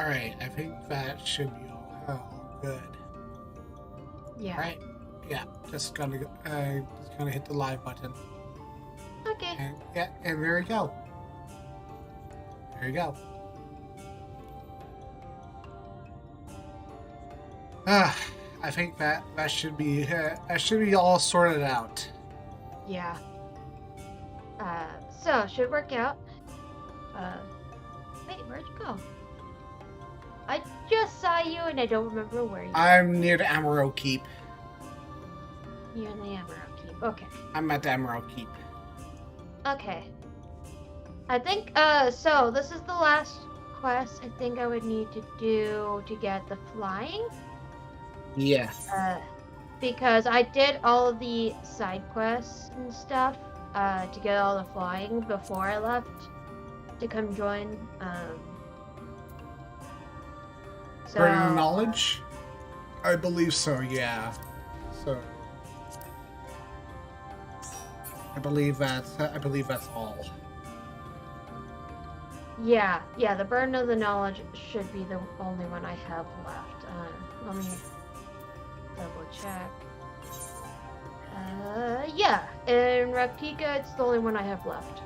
Alright, I think that should be all good. Yeah. Alright. Yeah, just gonna hit the live button. Okay. And yeah, and there we go. There you go. I think that should be all sorted out. Yeah. So should work out. Wait, where'd you go? I just saw you and I don't remember where you I'm near the Emerald Keep. You're in the Emerald Keep. Okay. I'm at the Emerald Keep. Okay. I think, so this is the last quest I think I would need to do to get the flying. Yeah. Because I did all of the side quests and stuff, to get all the flying before I left to come join, so... Burden of Knowledge? I believe so, yeah. So... I believe that's all. Yeah, the Burden of the Knowledge should be the only one I have left. Let me double check. Yeah, in Raptika, it's the only one I have left.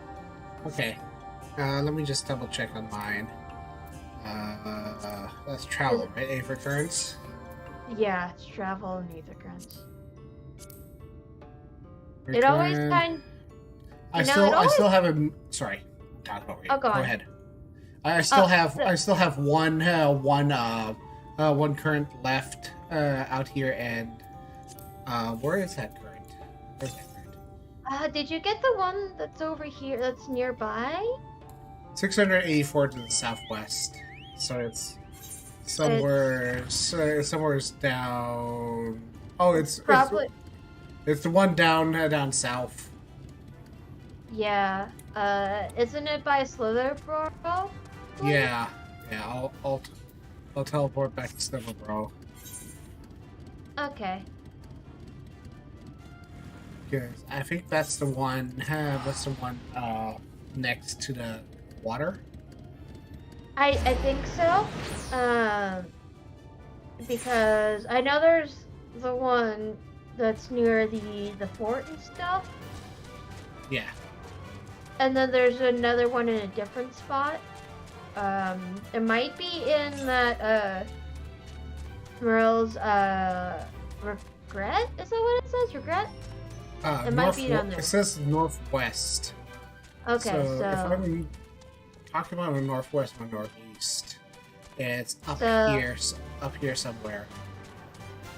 Okay. Let me just double check on mine. That's travel, right? Aether Currents? Yeah, it's travel and Aether Currents. It always kind. I still have a. Sorry, talk over you. Oh, go on. ahead. I still have one current left out here, and where is that current? Where's that current? Did you get the one that's over here? That's nearby? 684 to the southwest. So it's somewhere down. Oh, it's probably. It's the one down south. Yeah. Isn't it by Slitherborough? Yeah. I'll teleport back to Slitherborough. Okay. Good. I think that's the one. That's the one next to the water. I think so. Because I know there's the one that's near the fort and stuff. Yeah. And then there's another one in a different spot. It might be in that Merle's regret? Is that what it says? Regret? It might be down there. It says northwest. Okay, so if I'm talking about the northwest or northeast, it's up here somewhere.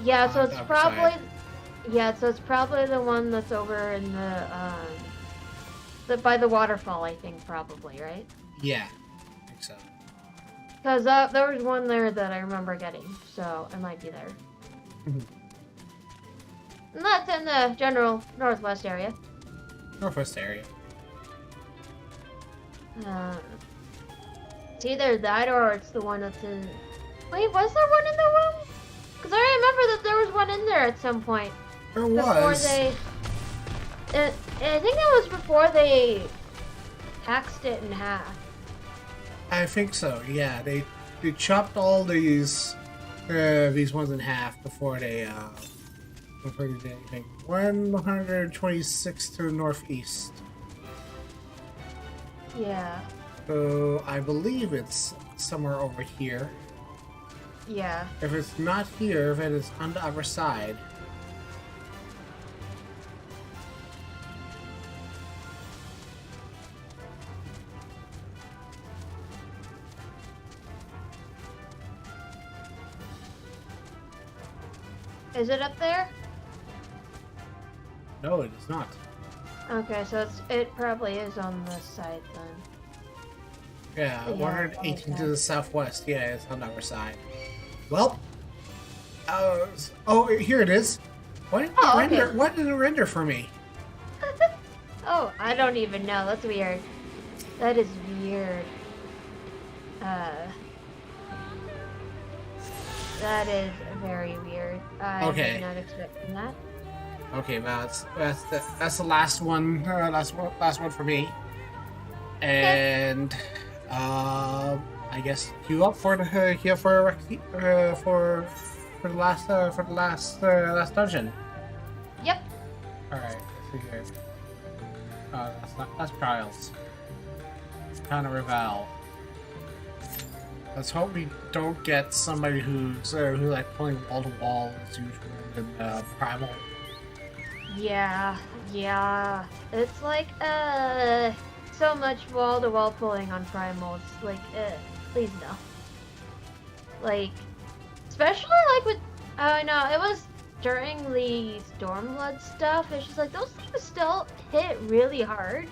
Yeah, so it's probably the one that's over in the by the waterfall, I think, probably, right? Yeah, I think so. Because there was one there that I remember getting, so it might be there. And that's in the general northwest area. Northwest area. It's either that or it's the one that's in... Wait, was there one in the room? Because I remember that there was one in there at some point. There was. I think that was before they hacked it in half. I think so, yeah. They chopped all these ones in half before they did anything. 126 to the northeast. Yeah. So I believe it's somewhere over here. Yeah. If it's not here, then it's on the other side. Is it up there? No, it is not. Okay, so it probably is on this side then. Yeah, 118 to the southwest. Yeah, it's on the other side. Well, here it is. Why didn't it render? Okay. Why didn't it render for me? Oh, I don't even know. That's weird. That is weird. That is very weird. I was not expecting that. Okay, well, that's the last one. Last one for me. And I guess queue up for the for the last dungeon. Yep. All right, let's see here. That's trials. It's kind of Revel. Let's hope we don't get somebody who like pulling wall to wall as usual in Primal. Yeah. It's like so much wall to wall pulling on Primal. It's like please no. Like especially like with no, it was during the Stormblood stuff. It's just like those things still hit really hard.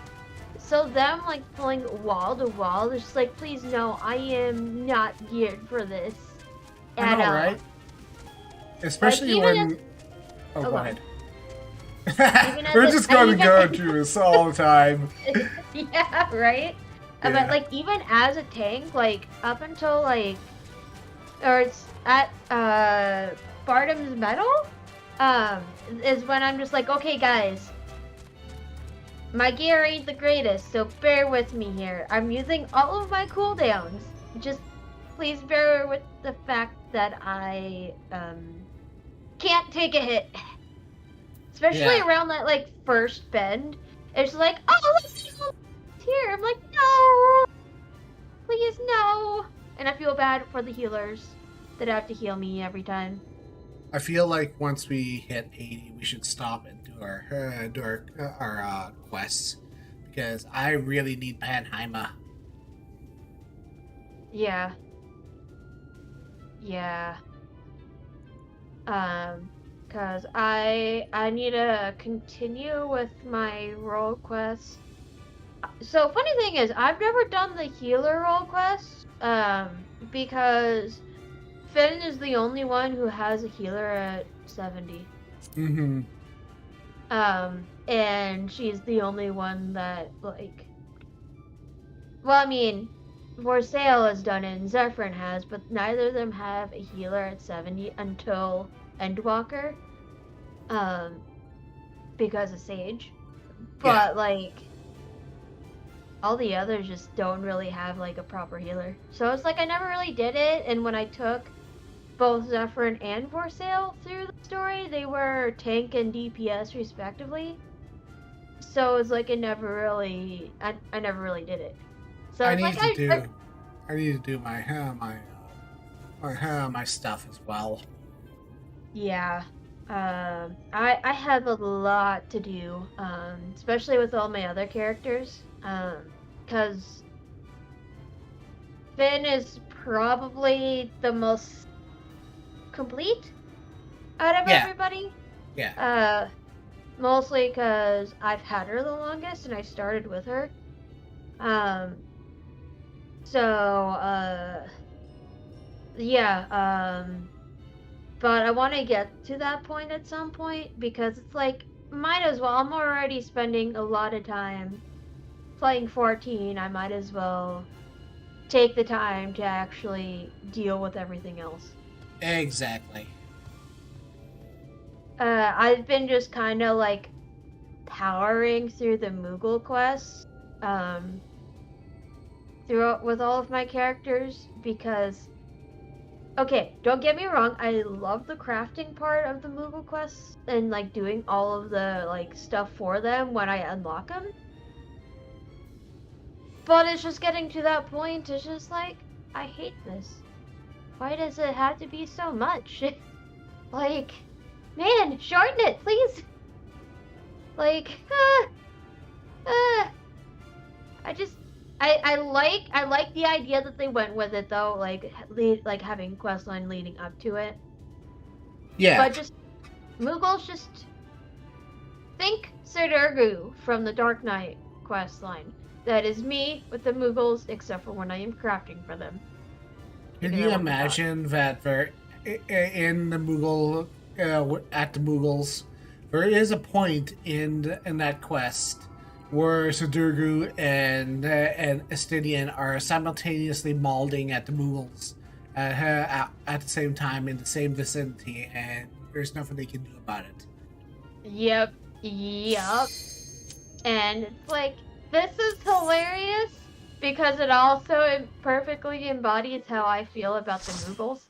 So them like pulling wall to wall, it's just like, please no, I am not geared for this I know, right? Especially like, when. Oh, go ahead. We're just going to go through this all the time. Yeah, right. Yeah. But like even as a tank, like up until like, or it's at Bardam's Medal, is when I'm just like, okay, guys. My gear ain't the greatest, so bear with me here. I'm using all of my cooldowns. Just please bear with the fact that I can't take a hit. Especially around that like first bend. It's like, oh, let's here. I'm like, no, please no. And I feel bad for the healers that have to heal me every time. I feel like once we hit 80, we should stop and do our quests because I really need Panheimer. Yeah. Cause I need to continue with my role quests. So funny thing is, I've never done the healer role quests, because Finn is the only one who has a healer at 70. Mm-hmm. And she's the only one that, like... Well, I mean, Eorzea has done it and Zephyrin has, but neither of them have a healer at 70 until Endwalker. Because of Sage. But, like... all the others just don't really have, like, a proper healer. So it's like I never really did it, and when I took both Zephyrin and Eorzea through the story, they were tank and DPS respectively. So it's like I never really did it. So I need to do my stuff as well. Yeah. I have a lot to do, especially with all my other characters, because Finn is probably the most complete out of everybody. Yeah. Mostly because I've had her the longest and I started with her. But I want to get to that point at some point because it's like, might as well. I'm already spending a lot of time playing 14. I might as well take the time to actually deal with everything else. Exactly. I've been just kind of like powering through the Moogle quests throughout with all of my characters because, okay, don't get me wrong, I love the crafting part of the Moogle quests and like doing all of the like stuff for them when I unlock them. But it's just getting to that point, it's just like, I hate this. Why does it have to be so much? Like, man, shorten it, please. Like, I like the idea that they went with it though, like having questline leading up to it. Yeah. But just Moogles, just think Serdurgu from the Dark Knight questline. That is me with the Moogles, except for when I am crafting for them. Can you imagine that in the Moogle, at the Moogles, there is a point in that quest where Serdurgu and Estidian are simultaneously mauling at the Moogles at the same time in the same vicinity, and there's nothing they can do about it. Yep. And it's like, this is hilarious, because it also perfectly embodies how I feel about the Moogles.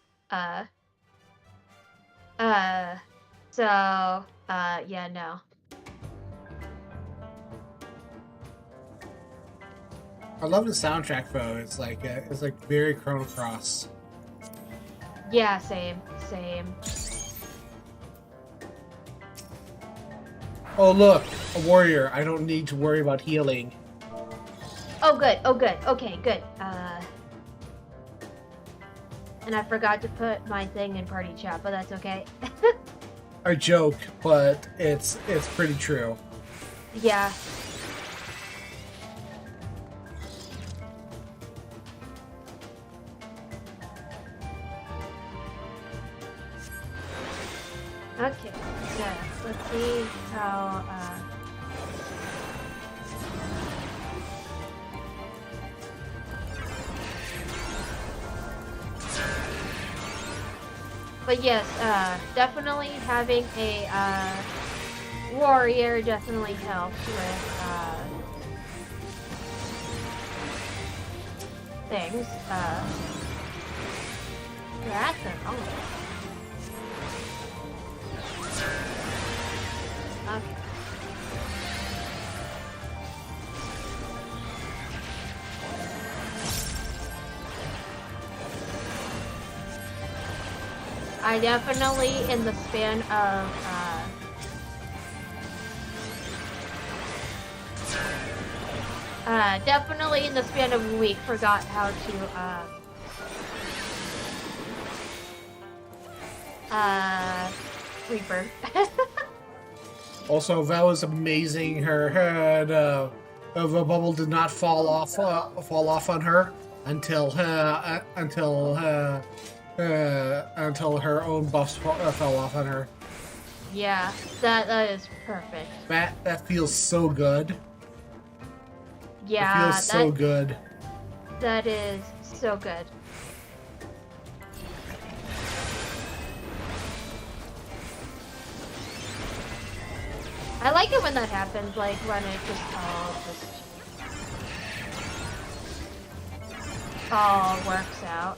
Yeah, no. I love the soundtrack though. It's like very Chrono Cross. Yeah, same. Oh look, a warrior. I don't need to worry about healing. Oh good. Okay, good. And I forgot to put my thing in party chat, but that's okay. I joke, but it's pretty true. Yeah. Okay, so let's see how but yes, definitely having a warrior definitely helps with things. That's an okay. I definitely, in the span of definitely in the span of a week, forgot how to Reaper. Also, that was amazing. Her head of a bubble did not fall off on her until her own buffs fell off on her. Yeah, that is perfect. That feels so good. Yeah, it feels so good. That is so good. I like it when that happens, like when it just all works out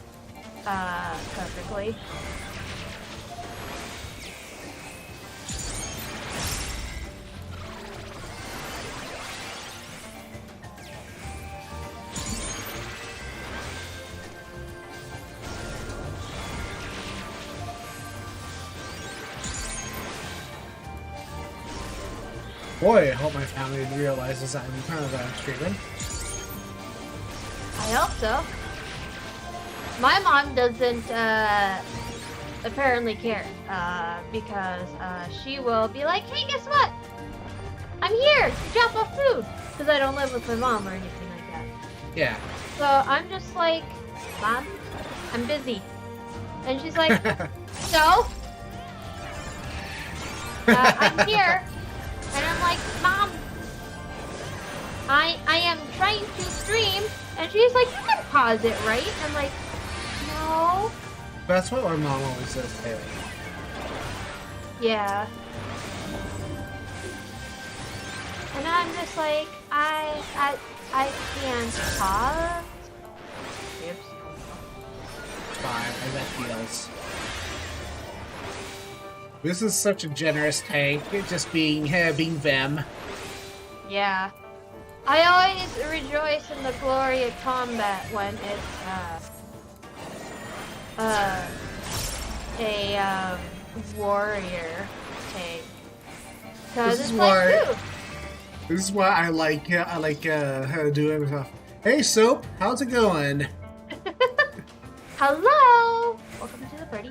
perfectly. Boy, I hope my family realizes I'm kind of streaming. I hope so. My mom doesn't apparently care because she will be like, hey, guess what? I'm here to drop off food because I don't live with my mom or anything like that. Yeah. So I'm just like, Mom, I'm busy. And she's like, so? I'm here. And I'm like, Mom, I am trying to stream. And she's like, you can pause it, right? I'm like, no. That's what my mom always says, Taylor. Yeah. And I'm just like, I can't pause. Oops. Fine, I got heals. This is such a generous tank, just being them. Yeah. I always rejoice in the Gloria combat when it's a warrior tank. Cause This it's like, ooh. This is why I like doing stuff. Hey Soap, how's it going? Hello! Welcome to the party.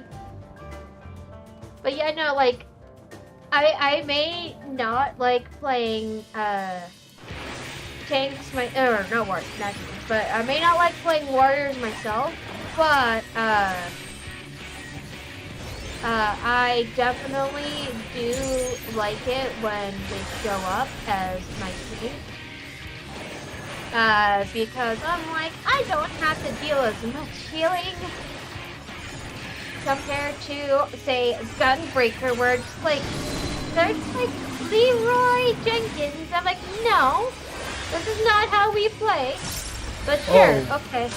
But yeah, no, like, I may not like playing, tanks, or not warriors, not tanks, but I may not like playing warriors myself, but, I definitely do like it when they show up as my team. Because I'm like, I don't have to deal as much healing compared to, say, Gunbreaker, where it's like, they're just like, Leroy Jenkins. I'm like, no, this is not how we play. But sure, okay.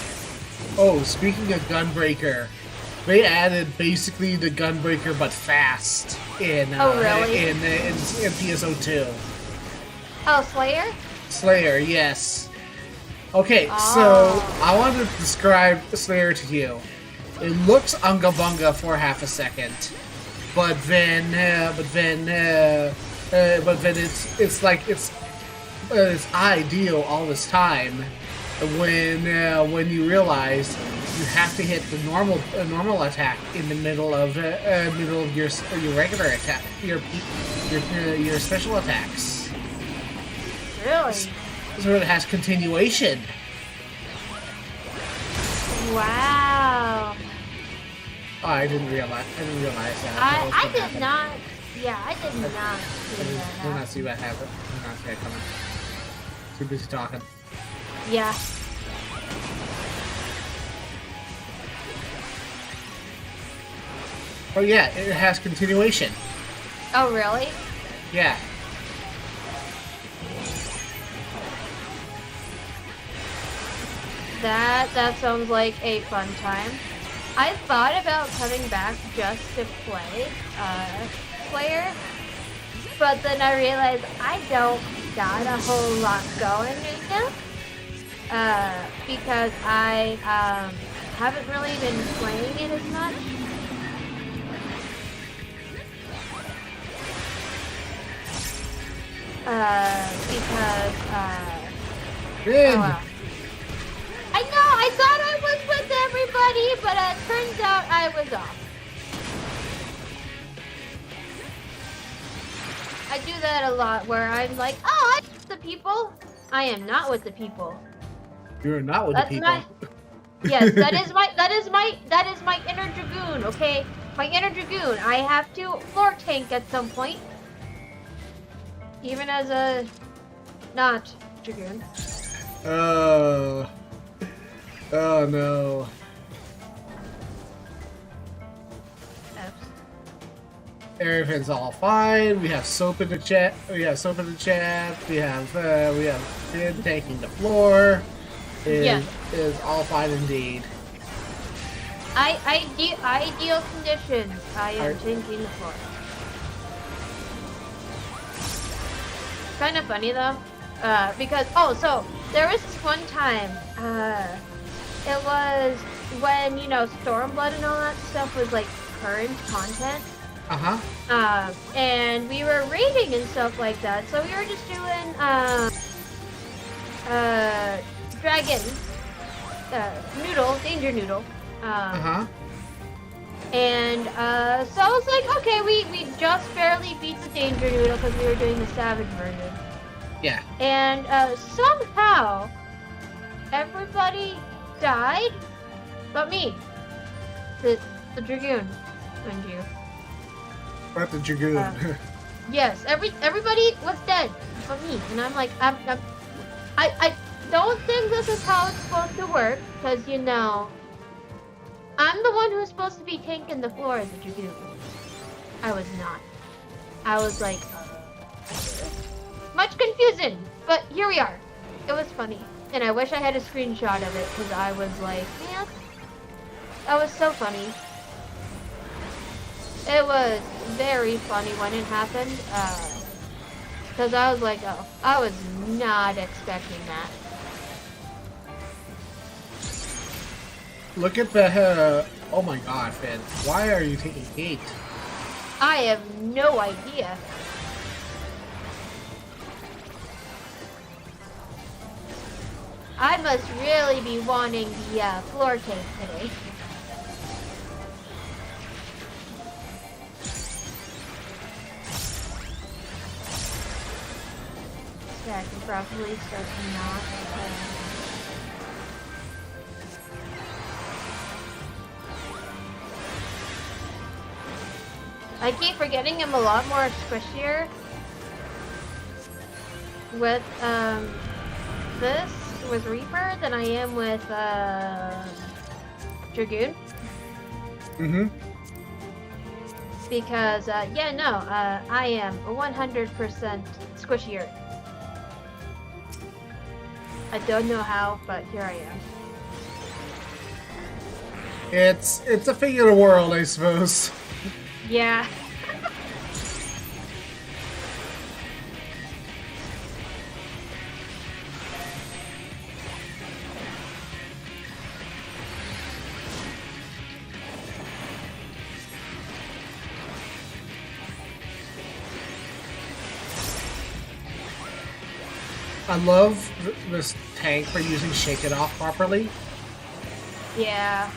Oh, speaking of Gunbreaker, they added basically the Gunbreaker but fast in really? in PSO2. Oh, Slayer? Slayer, yes. Okay, Oh. so I want to describe Slayer to you. It looks unga bunga for half a second, but then it's like it's ideal all this time. When you realize you have to hit the normal attack in the middle of your regular attack, your special attacks. Really? So it has continuation. Wow. Oh, I didn't realize that. I did not. Yeah, I did not see I that. did not see what happened. I did not see it coming. Too busy talking. Yeah. Oh yeah, it has continuation. Oh, really? Yeah. That sounds like a fun time. I thought about coming back just to play Slayer, but then I realized I don't got a whole lot going right now. Because I haven't really been playing it as much. Good. Oh, wow. I know, I thought I was with everybody, but it turns out I was off. I do that a lot where I'm like, oh, I'm with the people. I am not with the people. You're not with the people. Yes, that is my inner dragoon, okay? My inner dragoon. I have to floor tank at some point. Even as a not dragoon. Oh no. Oops. Everything's all fine. We have soap in the chat. We have Finn taking the floor. It is all fine indeed. Ideal conditions. I am taking the floor. Kind of funny though, because so there was this one time. It was when Stormblood and all that stuff was like current content. And we were raiding and stuff like that. So we were just doing dragon noodle, danger noodle. And so I was like, okay, we just barely beat the danger noodle because we were doing the savage version. Yeah. And somehow everybody died but me. The dragoon, mind you. But the dragoon. Yes, everybody was dead but me. And I'm like, I don't think this is how it's supposed to work, because I'm the one who's supposed to be tanking the floor as a dragoon. I was not. I was like, much confusion, but here we are. It was funny. And I wish I had a screenshot of it, because I was like, man, that was so funny. It was very funny when it happened, because I was like, oh, I was not expecting that. Look at the, oh my god, Finn. Why are you taking hate? I have no idea. I must really be wanting the floor tank today. Yeah, I can probably start to not. I keep forgetting I'm a lot more squishier with this, with Reaper, than I am with Dragoon. Mm-hmm. Because, I am 100% squishier. I don't know how, but here I am. It's a figure of the world, I suppose. Yeah. I love this tank for using Shake It Off properly. Yeah.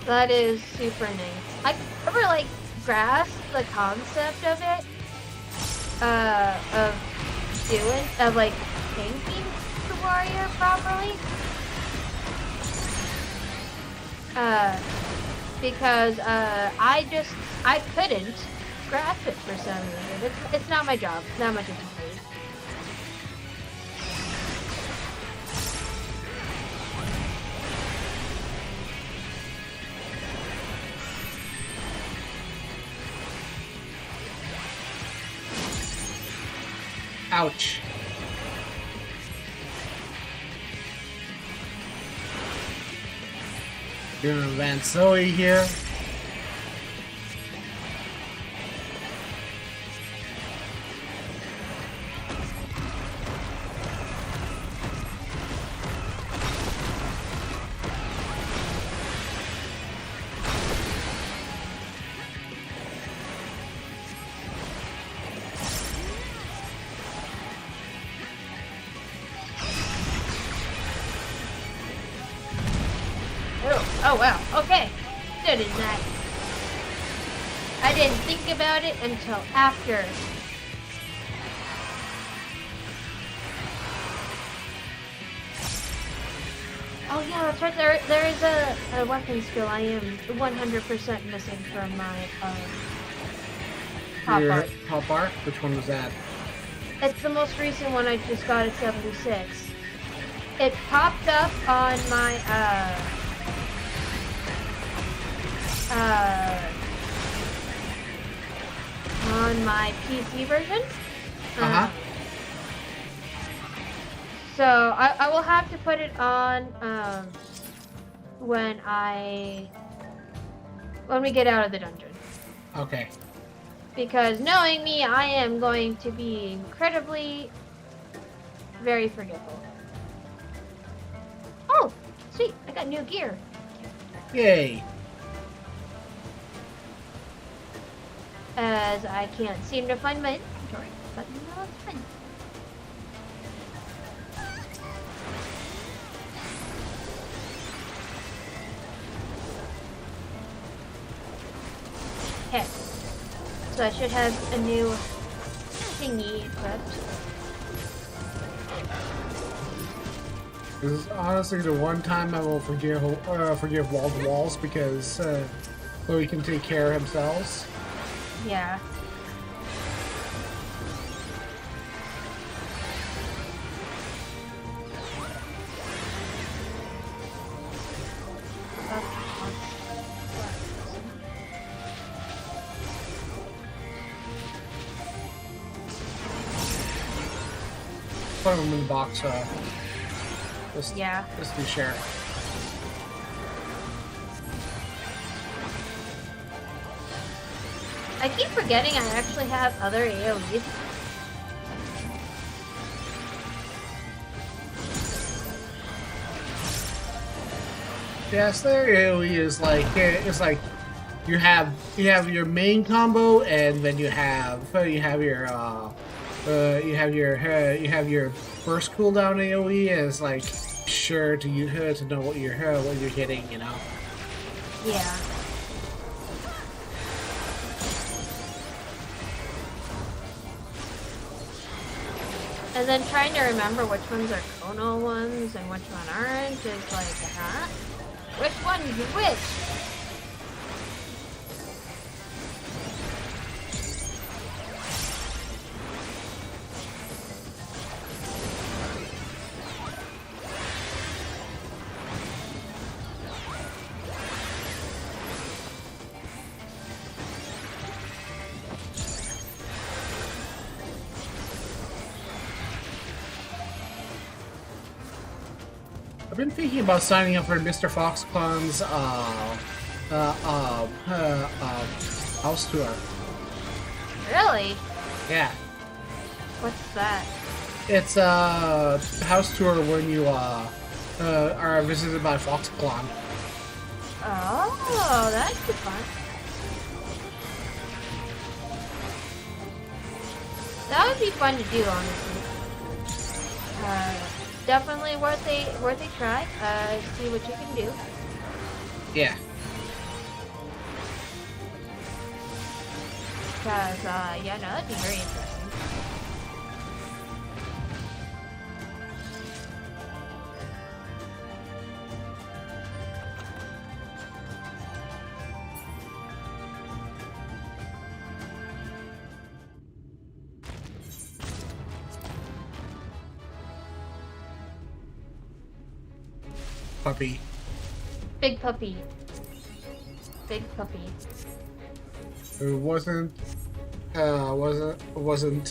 That is super nice. I never like grasped the concept of it. Of like tanking the warrior properly. Because I couldn't grasp it for some reason. It's not my job. Not much of a Ouch. Doing Van Zoe here. Oh wow, okay. Good in that. I didn't think about it until after. Oh yeah, that's right. There is a weapon skill I am 100% missing from my pop Your art. pop art? Which one was that? It's the most recent one I just got at 76. It popped up on my on my PC version. So I will have to put it on when we get out of the dungeon. Okay. Because knowing me, I am going to be incredibly very forgetful. Oh, sweet! I got new gear. Yay. As I can't seem to find my inventory, but no, it's fine. Okay, so I should have a new thingy equipped. This is honestly the one time I will forgive Wall to Walls because Louis can take care of themselves. Yeah. Put them in the box. Yeah. Just to share. I keep forgetting I actually have other AoEs. Yes, their AoE is like you have your main combo, and then you have your burst cooldown AoE is like sure to know what you're hitting, you know. Yeah. And then trying to remember which ones are tonal ones and which one aren't is like, huh? Which one's which? been thinking about signing up for Mr. Foxconn's house tour. Really? Yeah. What's that? It's a house tour when you are visited by Foxconn. Oh, that'd be fun. That would be fun to do, honestly. Definitely worth a try. See what you can do. Yeah. Cause yeah, no, that'd be very interesting. Puppy. Big puppy. Big puppy. It wasn't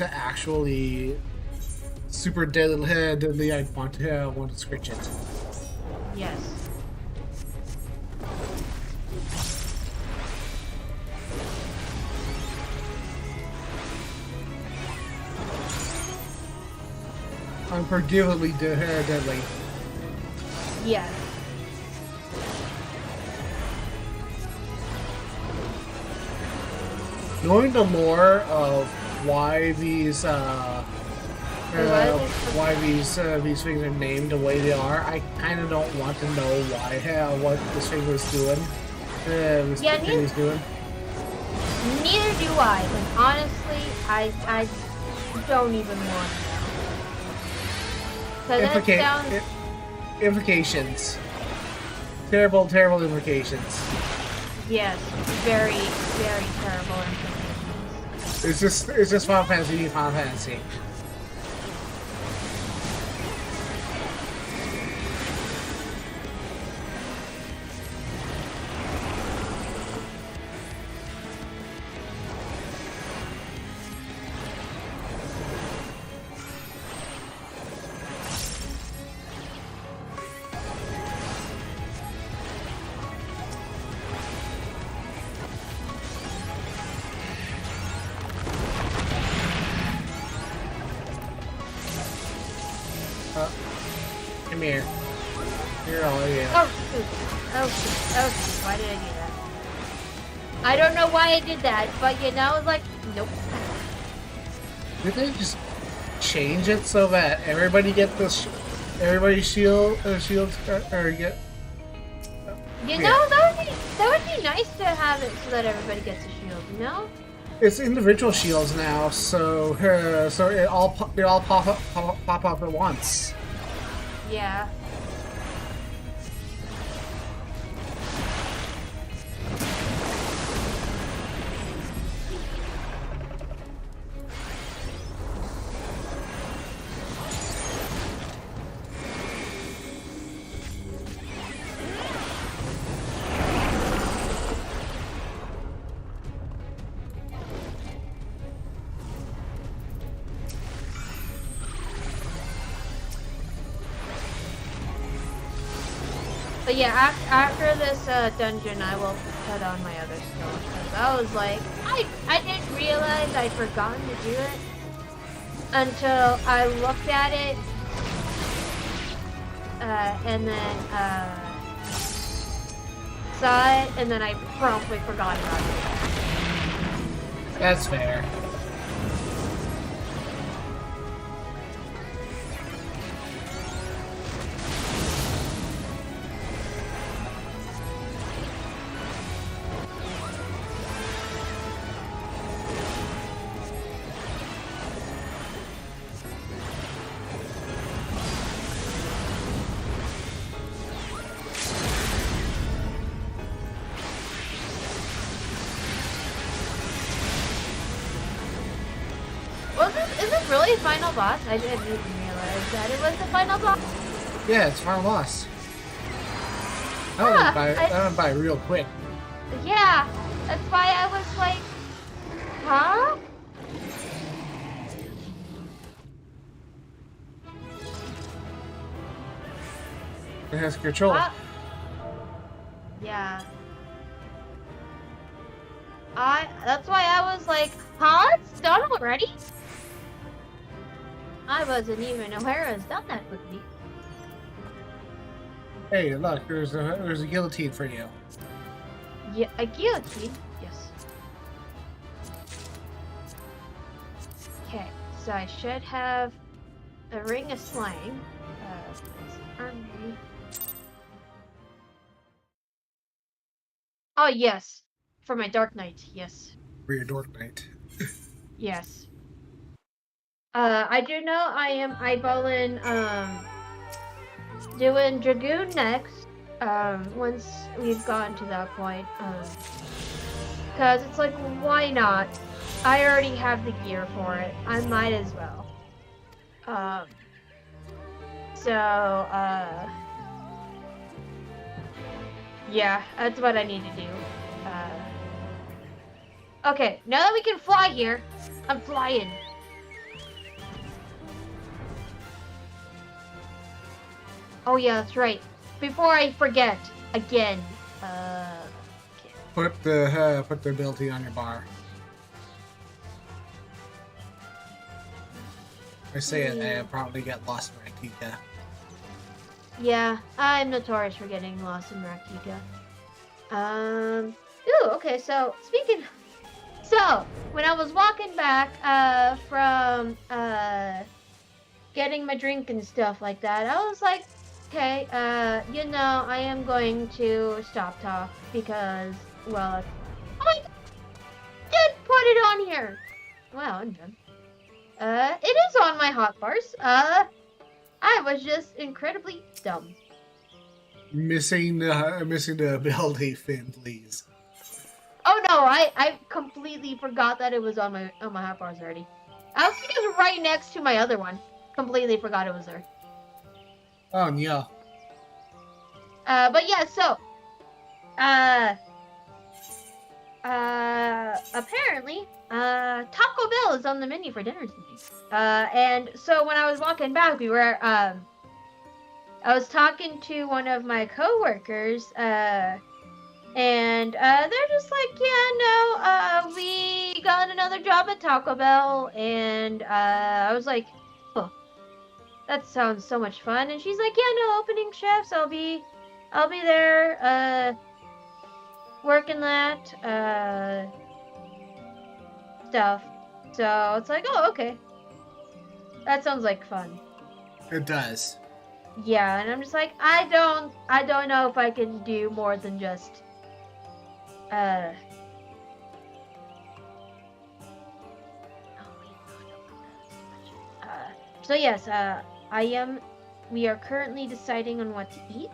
actually super deadly. I want to scratch it. Yes. Unforgivably deadly. Yes. Knowing the lore of why these these things are named the way they are, I kind of don't want to know why what this thing was doing. Thing was doing. Neither do I. And honestly, I don't even want to know. So that sounds... Implications. Terrible implications. Yes, very, very terrible implications. It's just Final Fantasy. Come here. Here, all you. Oh shoot! Oh shoot! Oh shoot! Why did I do that? I don't know why I did that, but you know, it's like, nope. Did they just change it so that everybody get this? Everybody shields or get? You know, that would be nice to have it so that everybody gets a shield. You know? It's individual shields now, so it all pop up at once. Yeah. But yeah, after this dungeon, I will put on my other skill. Because I was like, I didn't realize I'd forgotten to do it until I looked at it, and then saw it, and then I promptly forgot about it. That's fair. Is this really a final boss? I didn't even realize that it was the final boss. Yeah, it's final boss. That went by real quick. Yeah, that's why I was like, huh? It has control. Yeah. That's why I was like, huh? It's done already? I wasn't even aware it was done that quickly. Hey, look, there's a guillotine for you. Yeah, a guillotine? Yes. Okay, so I should have a ring of slang. Armory. Oh, yes. For my Dark Knight, yes. For your Dark Knight. Yes. I do know I am eyeballing, doing Dragoon next, once we've gotten to that point, because it's like, why not? I already have the gear for it. I might as well. Yeah, that's what I need to do. Okay, now that we can fly here, I'm flying. Oh yeah, that's right. Before I forget, again, okay. Put the ability on your bar. I say it, I probably get lost in Rakika. Yeah, I'm notorious for getting lost in Rakika. Ooh, okay, so, so, when I was walking back, from, getting my drink and stuff like that, I was like, okay, you know, I am going to stop talk because, well, oh my God, did put it on here. Wow, I'm done. It is on my hotbars. I was just incredibly dumb. Missing the ability, Finn, please. Oh no, I completely forgot that it was on my hotbars already. I think it was right next to my other one. Completely forgot it was there. Oh yeah. But yeah, so apparently, Taco Bell is on the menu for dinner tonight. And so when I was walking back, I was talking to one of my coworkers, and they're just like, yeah, no, we got another job at Taco Bell, and I was like, oh, that sounds so much fun. And she's like, yeah, no, opening chefs, I'll be there, working that, stuff. So it's like, oh, okay. That sounds like fun. It does. Yeah, and I'm just like, I don't know if I can do more than just, so yes, we are currently deciding on what to eat.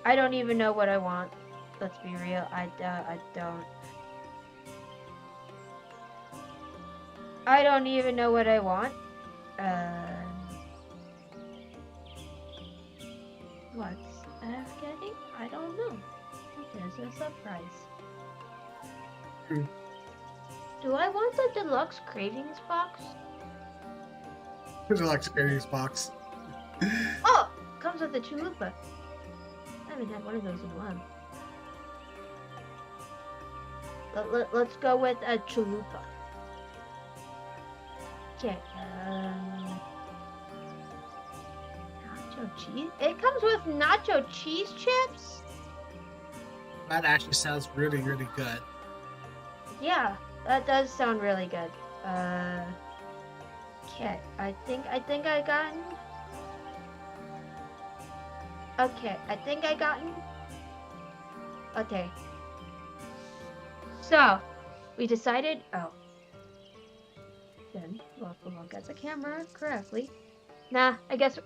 I don't even know what I want. Let's be real, I don't. I don't even know what I want. What's F getting? I don't know. It is a surprise. Do I want the deluxe cravings box? The deluxe cravings box. Oh, comes with a chalupa. I haven't had one of those in a while. Let's go with a chalupa. Okay. Nacho cheese. It comes with nacho cheese chips. That actually sounds really, really good. Yeah, that does sound really good. Okay. I think I gotten. Okay, I think I gotten. Okay. So, we decided. Oh. Then we'll have to look at the camera correctly. Nah, I guess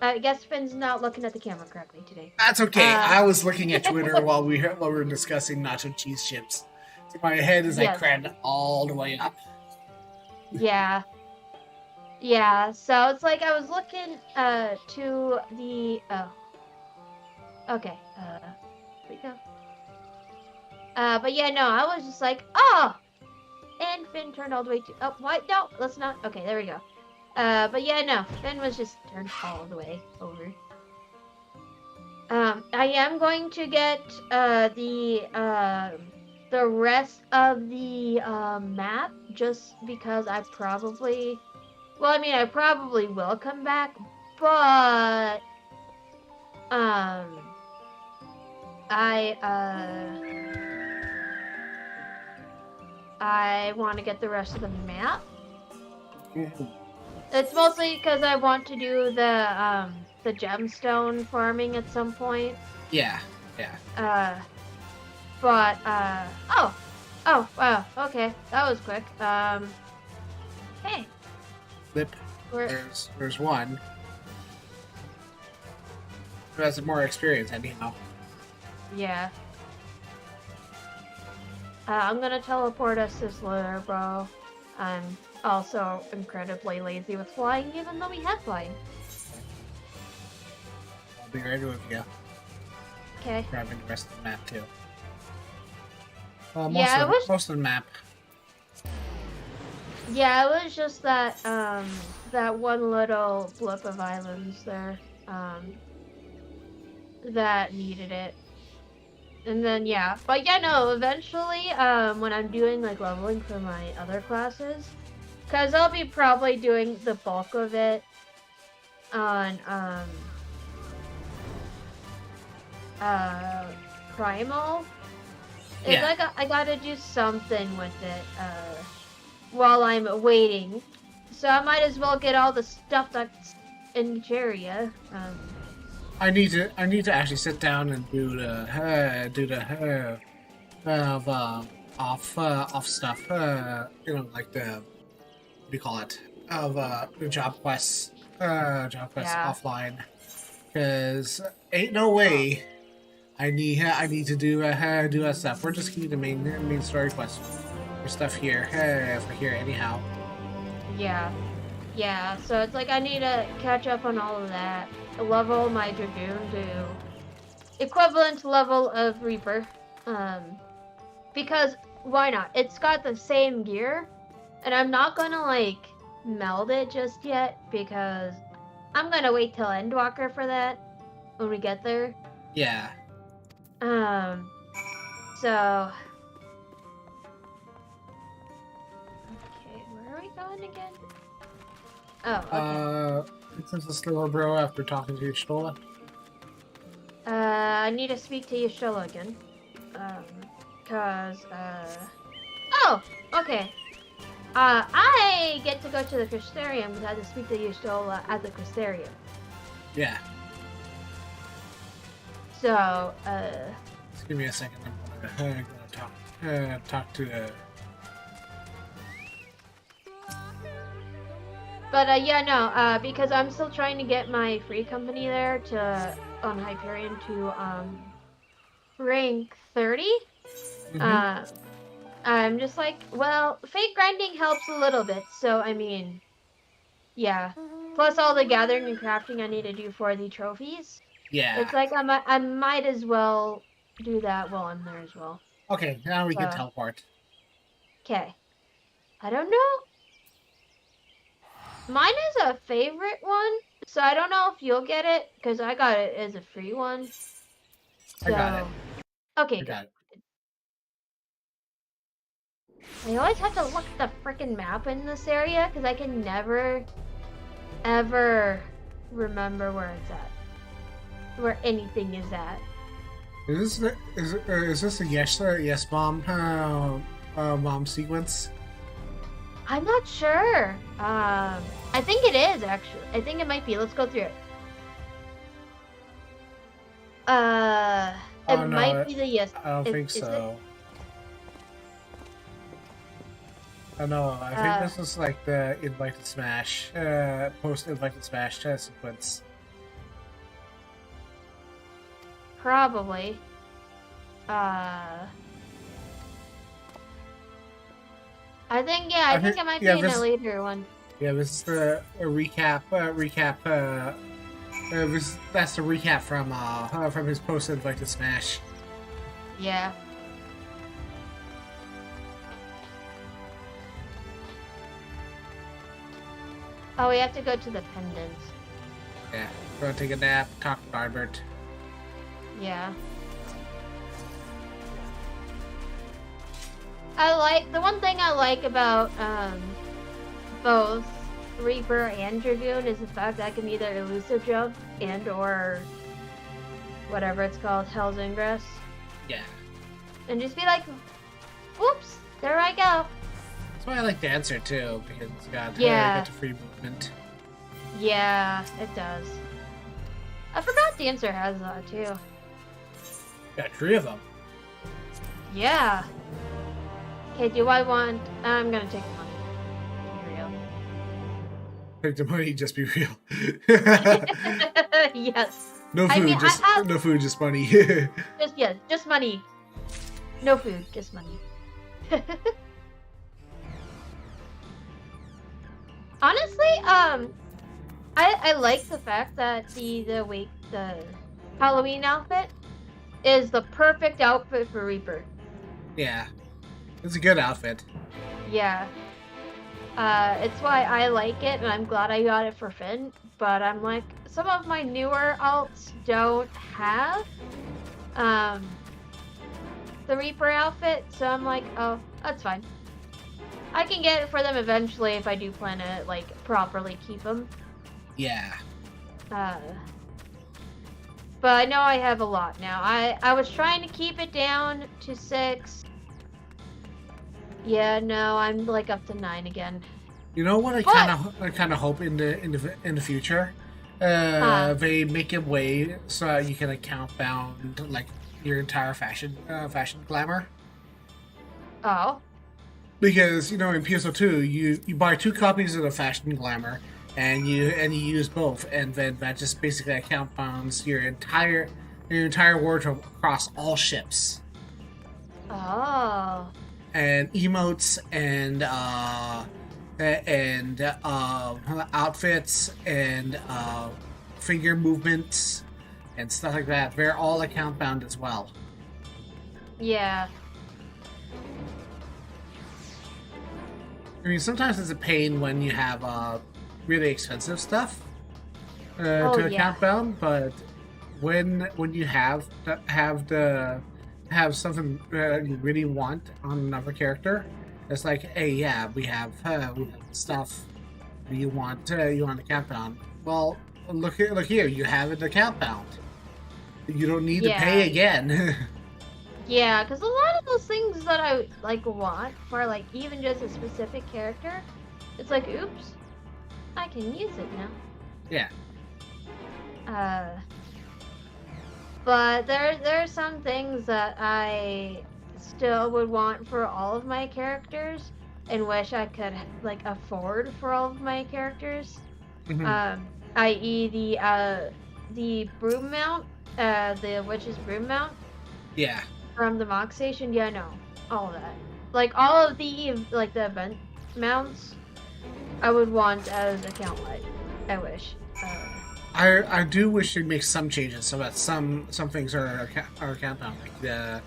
Finn's not looking at the camera correctly today. That's okay. I was looking at Twitter while we were discussing nacho cheese chips. So my head is like cranked all the way up. Yeah. Yeah. So it's like I was looking to the okay. Here we go. But yeah, no, I was just like, oh, and Finn turned all the way to. Oh, what? No, let's not. Okay, there we go. But yeah, no, Finn was just turned all the way over. I am going to get the rest of the map just because I probably, well, I mean, I probably will come back, but I want to get the rest of the map. It's mostly because I want to do the gemstone farming at some point. Yeah. But oh wow, okay, that was quick. Hey. Lip. There's one who has more experience anyhow. Yeah. I'm gonna teleport us this later, bro. I'm also incredibly lazy with flying, even though we had flying. I'll be right with you. Okay. Grabbing the rest of the map too. Most of the map. Yeah, it was just that that one little blip of islands there that needed it. And then yeah, but yeah, no, eventually when I'm doing like leveling for my other classes, because I'll be probably doing the bulk of it on Primal. It's like I gotta do something with it while I'm waiting, so I might as well get all the stuff that's in Eorzea. I need to actually sit down and do the off stuff. Like the what do you call it? Of the job quests offline. Because ain't no way I need to do that stuff. We're just keeping the main story quest for stuff here for here anyhow. Yeah. So it's like I need to catch up on all of that. Level my Dragoon to equivalent level of Reaper. Because why not? It's got the same gear, and I'm not gonna like meld it just yet because I'm gonna wait till Endwalker for that when we get there. Yeah. So okay, where are we going again? Oh, okay. Since the slower bro after talking to Y'shtola. I need to speak to Y'shtola again. Oh, okay. I get to go to the Crystarium because I have to speak to Y'shtola at the Crystarium. Yeah. So, just give me a second. I'm gonna talk to But yeah, no, because I'm still trying to get my free company there to on Hyperion to rank 30. Mm-hmm. I'm just like, well, fate grinding helps a little bit, so I mean, yeah. Plus all the gathering and crafting I need to do for the trophies. Yeah. It's like I might as well do that while I'm there as well. Okay, now we can teleport. Okay. I don't know. Mine is a favorite one, so I don't know if you'll get it, because I got it as a free one. So... I got it. Okay, good. Got it. I always have to look at the frickin' map in this area, because I can never, ever remember where it's at. Where anything is at. Is this a yes bomb bomb sequence? I'm not sure. I think it is actually. I think it might be. Let's go through it. It might be the yes. I don't think so. I know. I think this is like the invited smash, post invited smash sequence. Probably. I think it might be in a later one. Yeah, this is the recap. That's the recap from his post invited smash. Yeah. Oh, we have to go to the pendants. Yeah, go take a nap, talk to Barbert. Yeah. The one thing I like about both Reaper and Dragoon is the fact that I can either elusive jump and or whatever it's called, Hell's Ingress. Yeah. And just be like, whoops, there I go. That's why I like Dancer too, because it's got the free movement. Yeah, it does. I forgot Dancer has that too. Got 3 of them. Yeah. Okay, do I want... I'm gonna take the money. Be real. Take the money, just be real. Yes. No food, no food, just money. just money. No food, just money. Honestly, I like the fact that the Halloween outfit is the perfect outfit for Reaper. Yeah. It's a good outfit. Yeah. It's why I like it, and I'm glad I got it for Finn. But I'm like, some of my newer alts don't have the Reaper outfit, so I'm like, oh, that's fine. I can get it for them eventually if I do plan to like properly keep them. Yeah. But I know I have a lot now. I was trying to keep it down to 6. Yeah, no, I'm like up to 9 again. You know what I kind of hope in the future, they make a way so you can account bound like your entire fashion glamour. Oh. Because in PSO2 you buy 2 copies of the fashion glamour and you use both, and then that just basically account bounds your entire wardrobe across all ships. Oh. And emotes and outfits and finger movements and stuff like that. They're all account bound as well. Yeah. I mean, sometimes it's a pain when you have really expensive stuff to account bound, but when you have something you really want on another character, it's like, hey, yeah, we have stuff you want account bound. Well, look here, you have it account bound. You don't need to pay again. Yeah, because a lot of those things that I like want for like even just a specific character, it's like, oops, I can use it now. Yeah. But there are some things that I still would want for all of my characters and wish I could like afford for all of my characters. Mm-hmm. I.e. the broom mount, the witch's broom mount. Yeah. From the Mock Station, yeah, no, all of that. Like all of the event mounts, I would want as account light. I wish. I do wish they'd make some changes so that some things are account bound, like the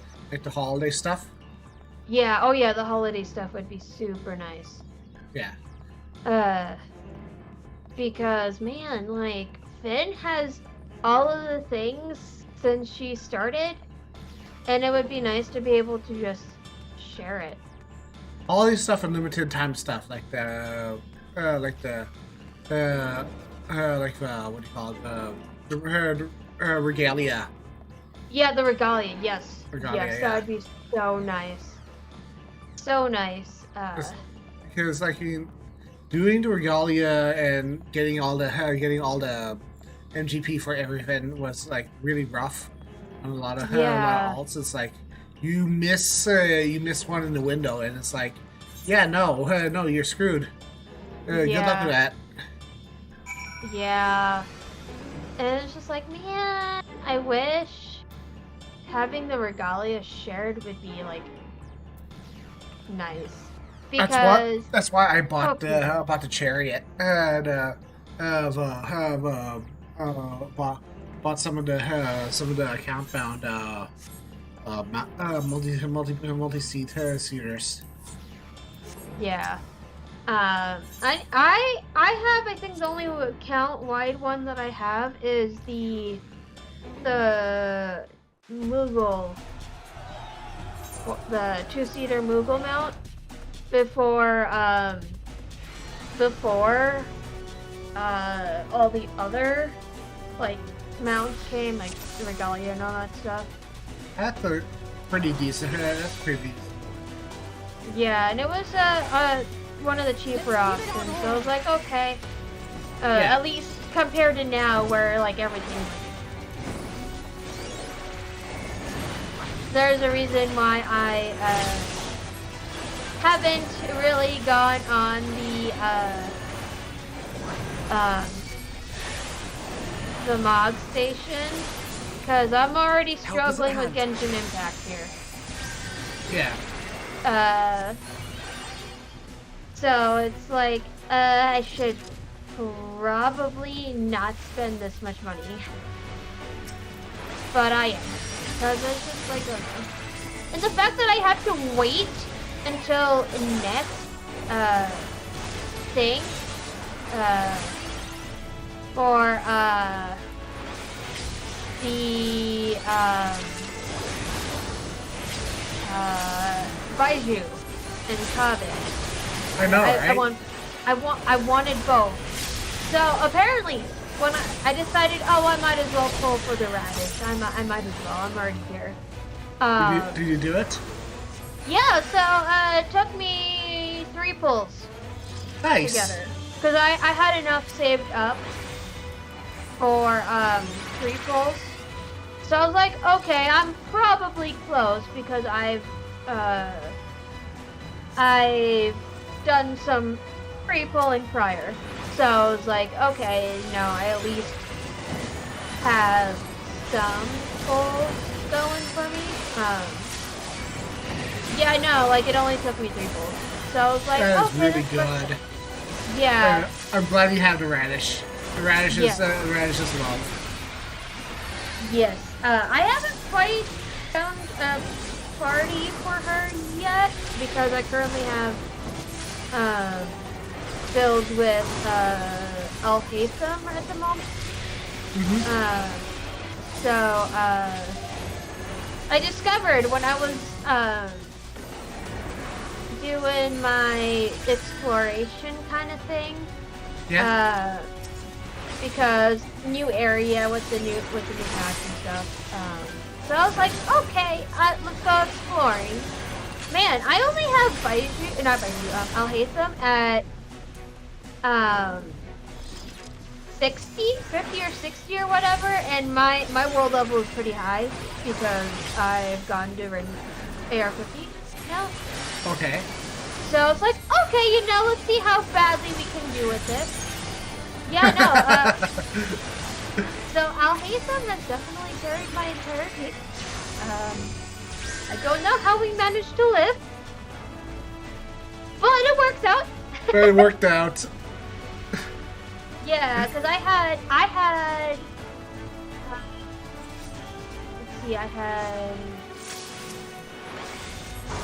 holiday stuff. Yeah. Oh yeah, the holiday stuff would be super nice. Yeah. Because man, like Finn has all of the things since she started. And it would be nice to be able to just share it. All these stuff are limited time stuff, like the what do you call it? The regalia. Yeah, the regalia. Yes. Regalia, yes, that would be so nice. So nice. Because doing the regalia and getting all the MGP for everything was like really rough. A lot of alts. It's like you miss one in the window, and it's like, yeah, no, you're screwed. Good luck with that. Yeah, and it's just like, man, I wish having the regalia shared would be like nice. Because that's why I bought the chariot and bought some of the account bound multi-seat suitors. Yeah. I have, I think the only count wide one that I have is the Moogle, the two-seater Moogle mount before all the other like mounts came, like the regalia and all that stuff. That's pretty decent. That's pretty decent. Yeah, and it was one of the cheaper options, so I was like, okay. Yeah. At least compared to now, where like everything. There's a reason why I haven't really gone on the mod station, because I'm already struggling with Genshin Impact here. Yeah. So it's like, I should probably not spend this much money. But I am. Because it's just like, and the fact that I have to wait until next, thing, for, the, Baiju and Kabe. I know, right? I wanted both. So apparently, when I decided, oh, I might as well pull for the radish. I might as well. I'm already here. Did you do it? Yeah. So it took me 3 pulls. Nice. Together, because I had enough saved up for 3 pulls. So I was like, okay, I'm probably close because I've done some pre-pulling prior. So I was like, okay, I at least have some pulls going for me. Yeah, I know, like it only took me 3 pulls. So I was like, that is okay, really good. Yeah. I'm glad you have the radish. The radish is love. Yes. I haven't quite found a party for her yet because I currently have filled with Al-Haytham at the moment. So I discovered when I was doing my exploration kind of thing. Yeah. Because new area with the new patch and stuff. So I was like, okay, let's go exploring. Man, I only have Al-Haytham at 50 or 60 or whatever, and my world level is pretty high because I've gone to AR-50 now. Okay. So it's like, okay, let's see how badly we can do with this. Yeah, no, so Al-Haytham has definitely carried my entire team. I don't know how we managed to live, but it works out. It worked out. Yeah, because I had, let's see, I had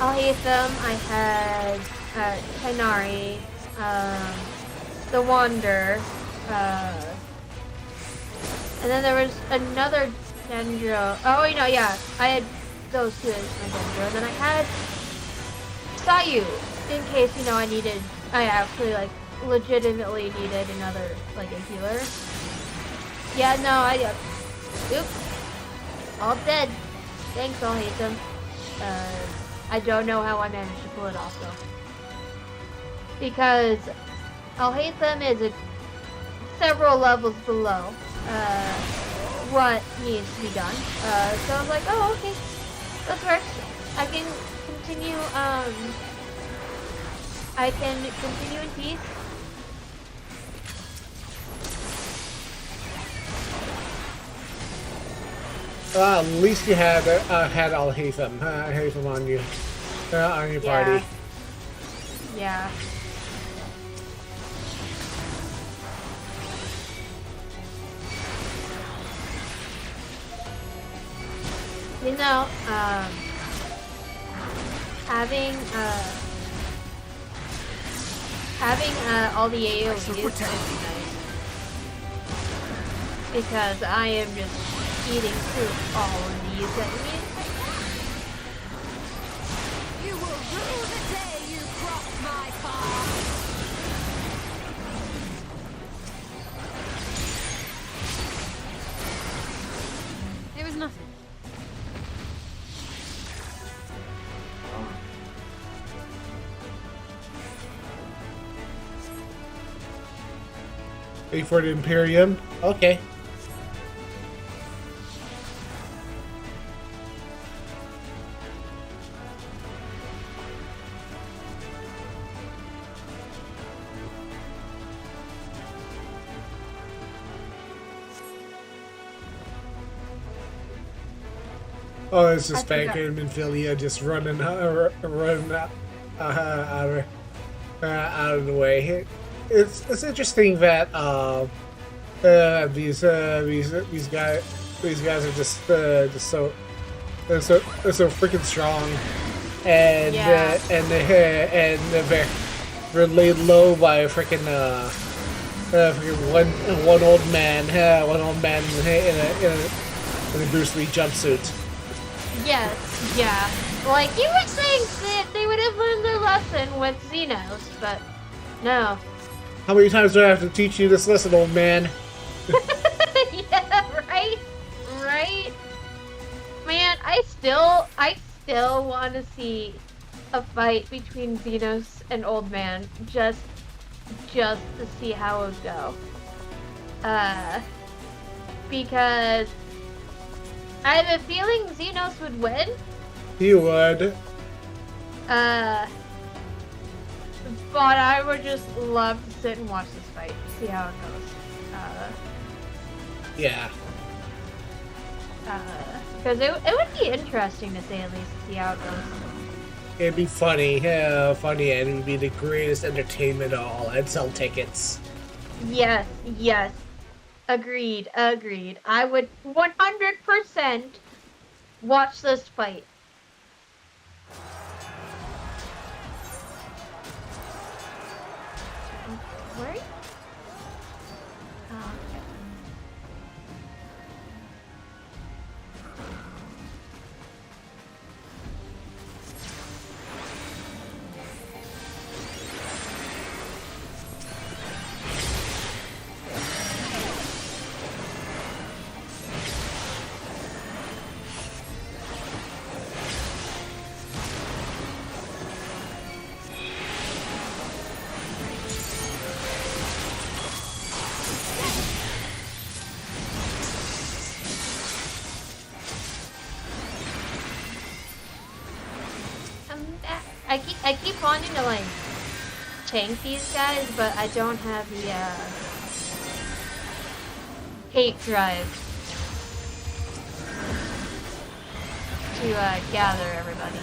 Al-Haytham, I had Kenari, the Wander, and then there was another Dendro. Oh, yeah, I had those two as my Dendro, and then I had Sayu, in case, I actually, legitimately needed another, a healer. Yeah, no, oops, all dead. Thanks, Al-Haytham. I don't know how I managed to pull it off, though. Because Al-Haytham is several levels below what needs to be done. So I was like, oh, okay, that works. I can continue in peace. At least you had Al-Haytham on you, on your party. Yeah. having all the AoEs would be nice. Because I am just eating through all of these enemies. You will rue the day you cross my path. It was nothing. Wait for the Imperium. Okay. Oh, it's just Banker and Minfilia just running out of the way. It's interesting that these guys are just so freaking strong, and they're laid low by a freaking one old man in a Bruce Lee jumpsuit. Yes, yeah. Like, you would think that they would have learned their lesson with Xenos, but no. How many times do I have to teach you this lesson, old man? Yeah, right? Right? Man, I still want to see a fight between Xenos and Old Man, just to see how it would go. Because I have a feeling Xenos would win. He would. But I would just love to sit and watch this fight, see how it goes. Yeah. Because it would be interesting to say at least, see how it goes. It'd be funny, funny, and it would be the greatest entertainment of all. I'd sell tickets. Yes. Agreed. I would 100% watch this fight. Where? Oh, okay. I keep wanting to like tank these guys, but I don't have the hate drive to gather everybody.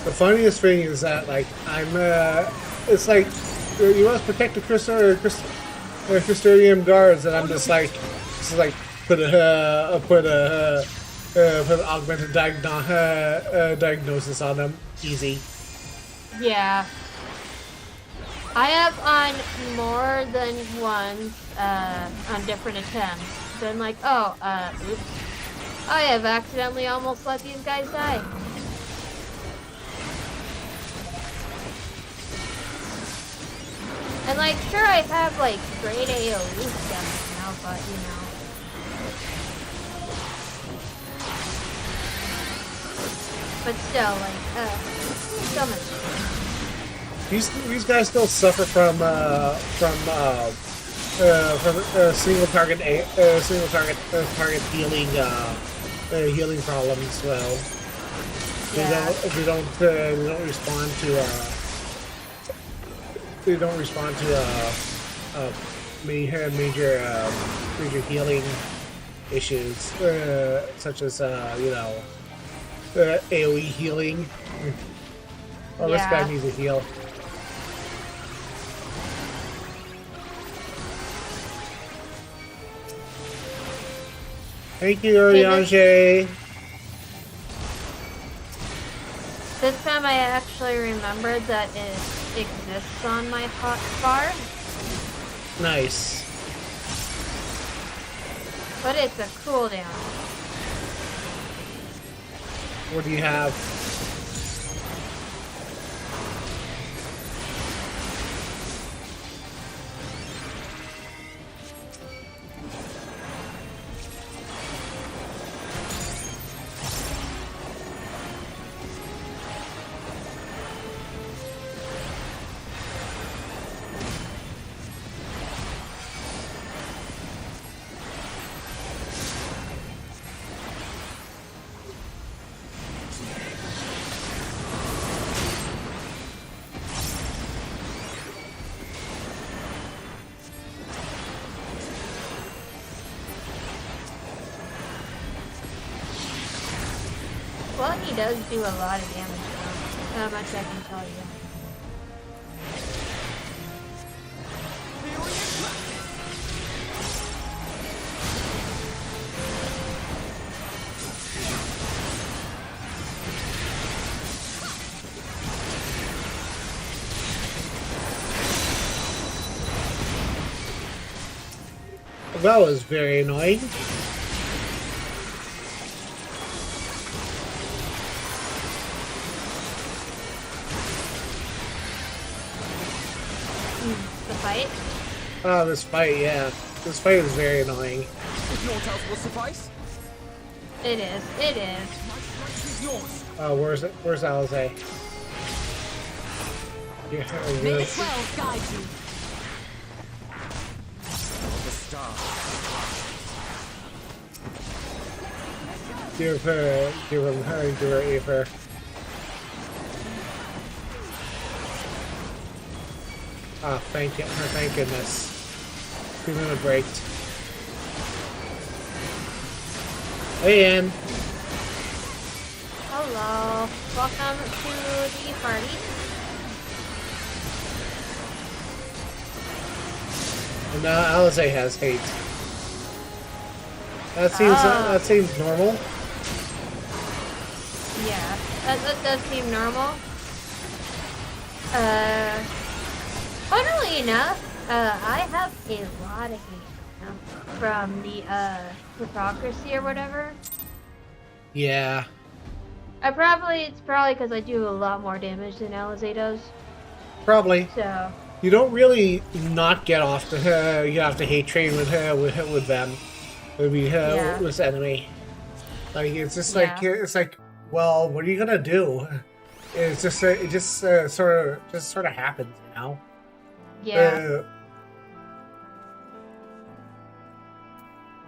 The funniest thing is that, like, it's like, you must protect the Custodian guards, and I'm just like, put an augmented diagnosis on them. Easy. Yeah. I have on more than once, on different attempts, been like, oh, oops. I have accidentally almost let these guys die. And like, sure, I have like great AoE damage now, but you know. But still, like, so much. These guys still suffer from single target healing problems. Well, they don't respond to major healing issues, such as AoE healing. Oh, this guy needs a heal. Thank you, Eorzea. This time I actually remembered that it exists on my hotbar. Nice. But it's a cooldown. What do you have? Well, he does do a lot of damage though. How much I can tell you. That was very annoying. The fight? Oh, this fight, yeah. This fight is very annoying. If your tails will suffice, It is. It is. my strength is yours. Oh, where's it? Where's Alizé? Yeah, May the yes. 12 guide you. The star. Give her Aether. Ah, thank goodness. Give him a break. Hey, Ann. Hello. Welcome to the party. And now Alizé has hate. That seems normal. Yeah, that does seem normal. Funnily enough, I have a lot of hate from the hypocrisy or whatever. Yeah. It's probably because I do a lot more damage than Alizé does. Probably. So You don't really not get off the you have to hate train with them. With this enemy. Like it's just like Yeah. it's like, well, what are you gonna do? It's just it just sort of happens, you know. yeah,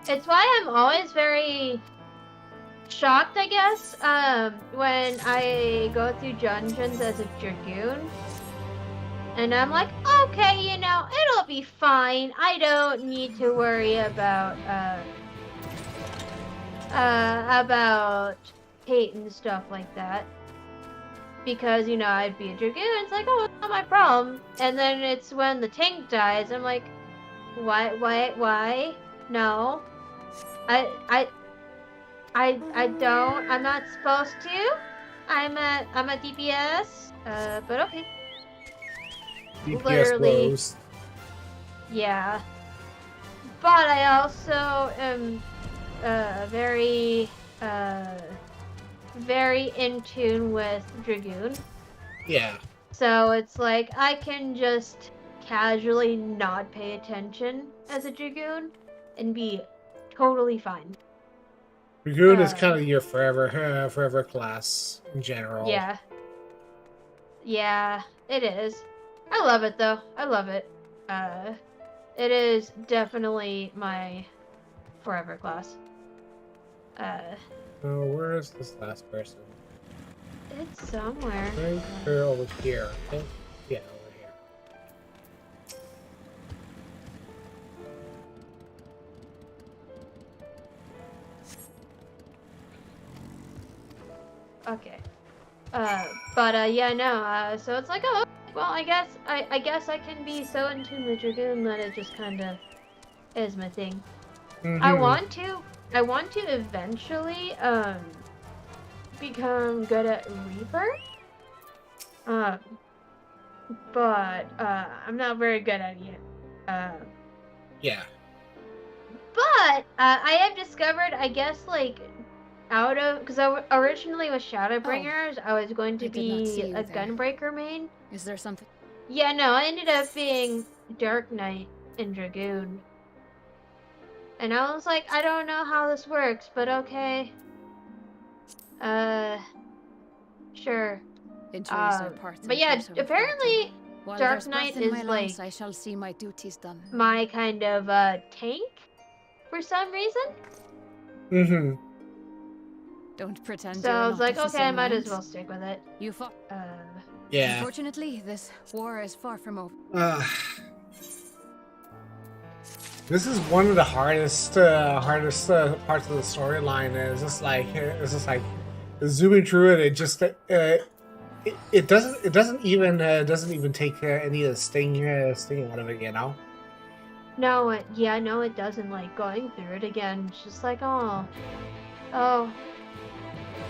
it's why I'm always very shocked, I guess, when I go through dungeons as a dragoon. And I'm like, okay, you know, it'll be fine. I don't need to worry about hate and stuff like that. Because, you know, I'd be a dragoon, it's like, oh, it's not my problem. And then it's when the tank dies, I'm like, why? No. I don't, I'm not supposed to. I'm a DPS, but okay. DPS Literally. blows. Yeah. But I also am very in tune with Dragoon. Yeah. So it's like I can just casually not pay attention as a Dragoon and be totally fine. Dragoon is kind of your forever class in general. Yeah. Yeah, it is. I love it though. I love it. It is definitely my forever class. Oh, where is this last person? It's somewhere. I think they're over here. I think. Yeah, over here. Okay. Yeah, no. So it's like, oh, well, I guess I can be so in tune with Dragoon that it just kind of is my thing. I want to eventually become good at Reaper, Um, but I'm not very good at it. Yeah. But I have discovered, I guess, like out of because originally with Shadowbringers, I was going to I did not see be you a there. Gunbreaker main. Is there something? Yeah, no, I ended up being Dark Knight and Dragoon. And I was like, I don't know how this works, but okay. Sure. Injuries are part But and yeah, parcel of battle. apparently While Dark there's Knight breath in my is lungs, like I shall see my duties done. my kind of tank for some reason. Mm-hmm. Don't pretend So you're I was not like, of the okay, I same might as mind. well stick with it. You fought. Yeah. Unfortunately, this war is far from over. This is one of the hardest parts of the storyline. It's just like zooming through it. It just it doesn't even take any of the sting out of it. You know. No, no, it doesn't. Like going through it again, it's just like, oh,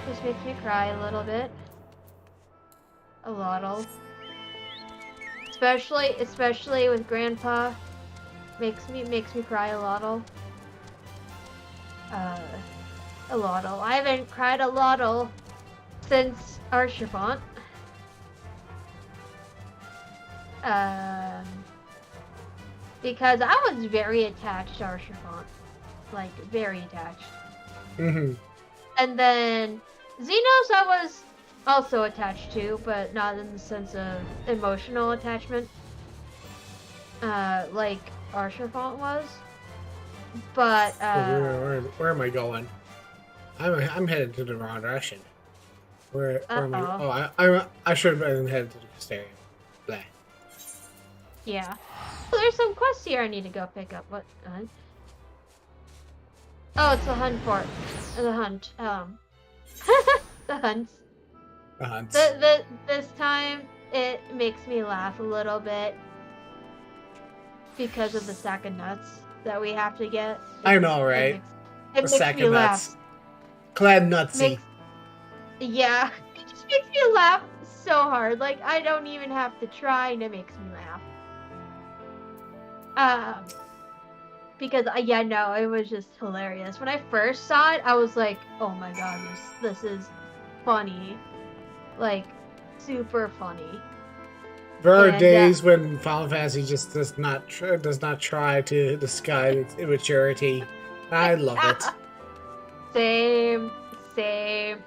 this makes me cry a little bit, a lot. Especially with Grandpa, makes me cry a lot. A lot. I haven't cried a lot since Archivant. Because I was very attached to Archivant, like very attached. Mm-hmm. And then Xenos I was also attached to, but not in the sense of emotional attachment, like Archivant was. But where am I going? I'm headed to the wrong direction. Where am I? Oh, I should have been headed to the Casteria. Blah. Yeah. Well, there's some quests here I need to go pick up. What? Oh, it's the hunt fort. The hunt. The hunts. The hunts. This time it makes me laugh a little bit because of the sack of nuts that we have to get. I know, right? It makes me laugh. Clad nutsy. Yeah, it just makes me laugh so hard. Like I don't even have to try, and it makes me laugh. Because yeah, no, it was just hilarious. When I first saw it, I was like, oh my god, this is funny, like super funny. There are days when Final Fantasy just does not try to disguise its immaturity. I love it. Same,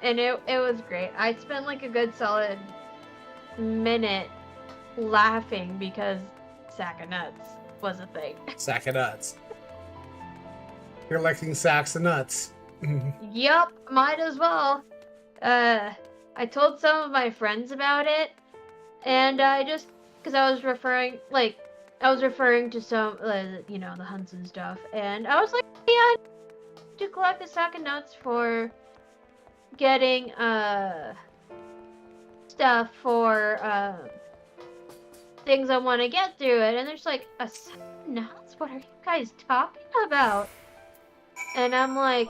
and it was great. I spent like a good solid minute laughing because sack of nuts was a thing. Sack of nuts. You're collecting sacks of nuts. Yup, might as well. I told some of my friends about it, and I just, because I was referring to some, the hunts and stuff, and I was like, yeah, to collect a sack of nuts for getting, stuff for, things I want to get through it, and there's like, a sack of nuts? What are you guys talking about? And I'm like,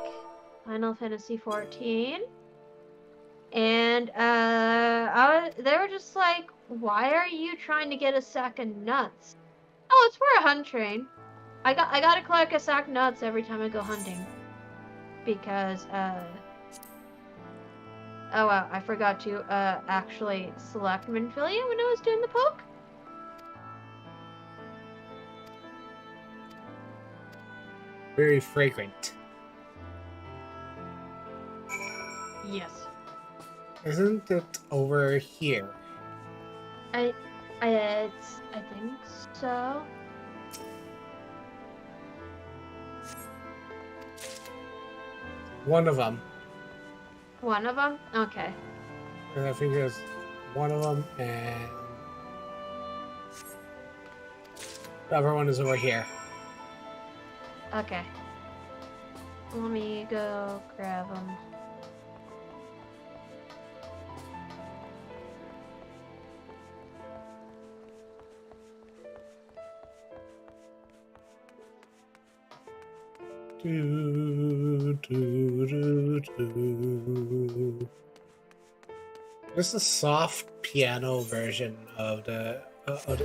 Final Fantasy XIV? And, they were just like, why are you trying to get a sack of nuts? Oh, it's for a hunt train. I gotta collect a sack of nuts every time I go hunting. Because, oh wow, I forgot to, actually select Minfilia when I was doing the poke. Very fragrant. Yes. Isn't it over here? I think so. One of them. One of them? Okay. And I think there's one of them, and the other one is over here. Okay. Let me go grab them. Do, do, do, do. Just a soft piano version of the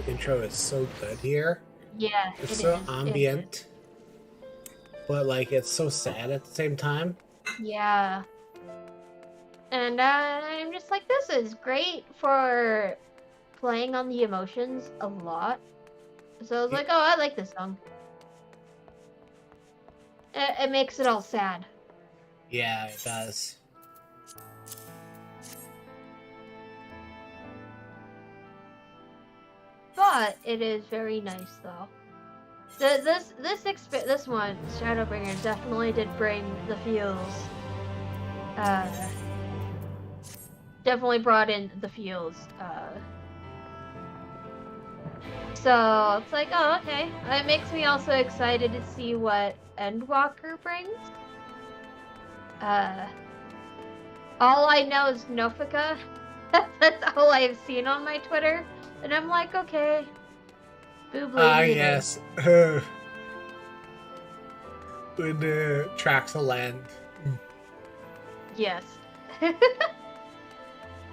intro is so good here. Yeah, It's it so is. It is. ambient, but like it's so sad at the same time. Yeah. And I'm just like, this is great for playing on the emotions a lot. So I was like, oh, I like this song. It makes it all sad. Yeah, it does. But it is very nice though. This one, Shadowbringers, definitely did bring the feels. Definitely brought in the feels. So it's like, oh, okay. It makes me also excited to see what Endwalker brings. All I know is Nofika. That's all I've seen on my Twitter. And I'm like, okay. Boobly. Yes. When the tracks will land. Yes.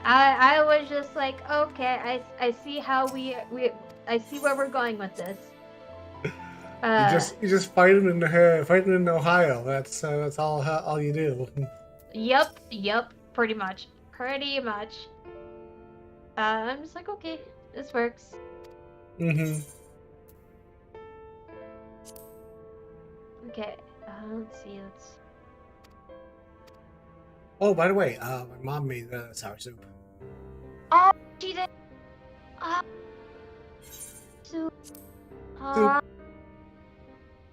I was just like, okay, I see how I see where we're going with this. You just fighting in Ohio. That's all you do. Yep, pretty much. I'm just like, okay, this works. Mm-hmm. Okay, let's see, Oh, by the way, my mom made sour soup. Oh, she did. Soup.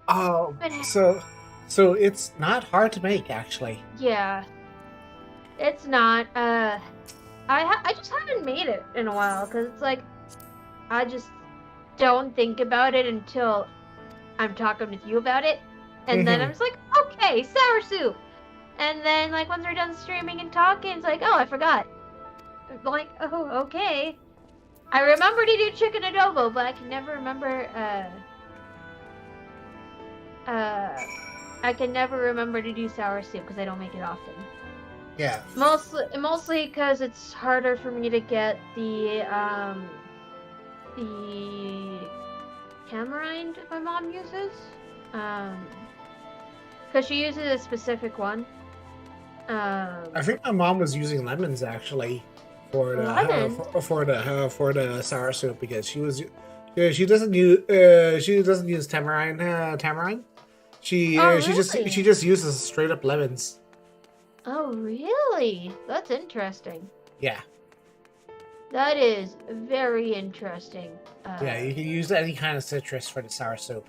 Oh, so it's not hard to make, actually. Yeah, it's not. I just haven't made it in a while because it's like I just don't think about it until I'm talking with you about it, and then I'm just like, okay, sour soup. And then, like, once we're done streaming and talking, it's like, oh, I forgot. I'm like, oh, okay. I remember to do chicken adobo, but I can never remember, I can never remember to do sour soup because I don't make it often. Yeah. Mostly because it's harder for me to get the tamarind my mom uses. Because she uses a specific one. I think my mom was using lemons actually for the sour soup because she doesn't use tamarind. She just uses straight up lemons. Oh really? That's interesting. Yeah. That is very interesting. Yeah, you can use any kind of citrus for the sour soup.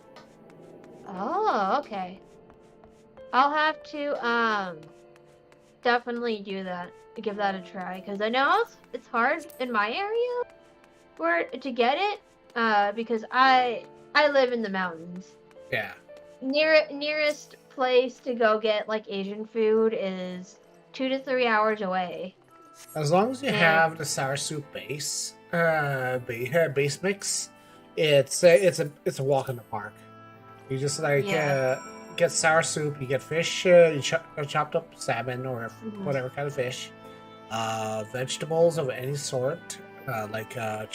Oh, okay. I'll have to definitely do that. Give that a try because I know it's hard in my area to get it because I live in the mountains. Yeah. Nearest place to go get like Asian food is 2 to 3 hours away. As long as you have the sour soup base mix, it's a walk in the park. You just get sour soup, you get fish, chopped up salmon or whatever kind of fish, vegetables of any sort, like a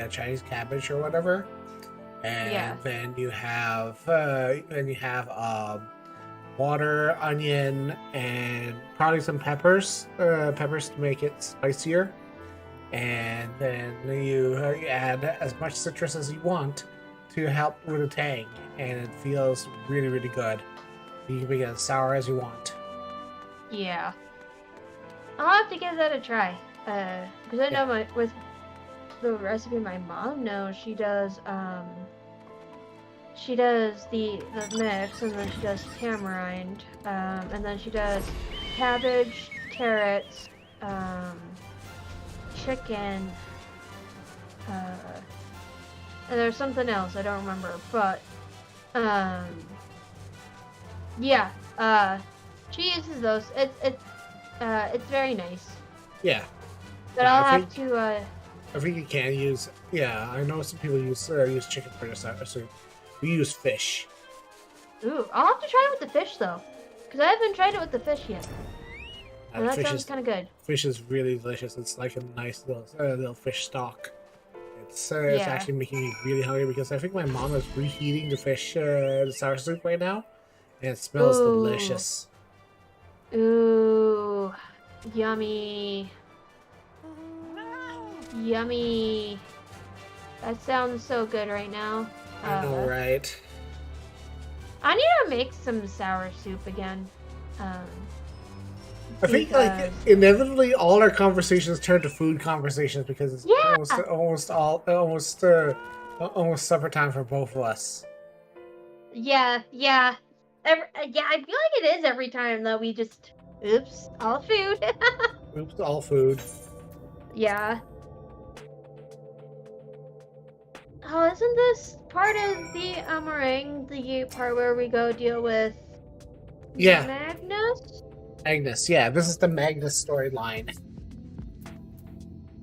Chinese cabbage or whatever, and then you have water, onion, and probably some peppers to make it spicier, and then you add as much citrus as you want to help with the tang, and it feels really, really good. You can make it as sour as you want. Yeah. I'll have to give that a try. Because I know with the recipe my mom knows, she does the mix, and then she does tamarind, and then she does cabbage, carrots, chicken, and there's something else I don't remember, but she uses those. It's very nice. Yeah. But I'll have to. I think you can use. Yeah, I know some people use chicken for their sour soup. We use fish. Ooh, I'll have to try it with the fish though, because I haven't tried it with the fish yet. And that sounds kind of good. Fish is really delicious. It's like a nice little fish stock. It's Yeah. actually making me really hungry because I think my mom is reheating the fish, the sour soup right now, and it smells Ooh. delicious. Ooh, yummy. Yummy. That sounds so good right now. I know, right? I need to make some sour soup again. I think like inevitably all our conversations turn to food conversations because it's Yeah. almost supper time for both of us. Yeah. Yeah, I feel like it is every time though. We just, oops, all food. Oops, all food. Yeah. Oh, isn't this part of the meringue, the part where we go deal with Yeah. Magnus? Yeah, this is the Magnus storyline.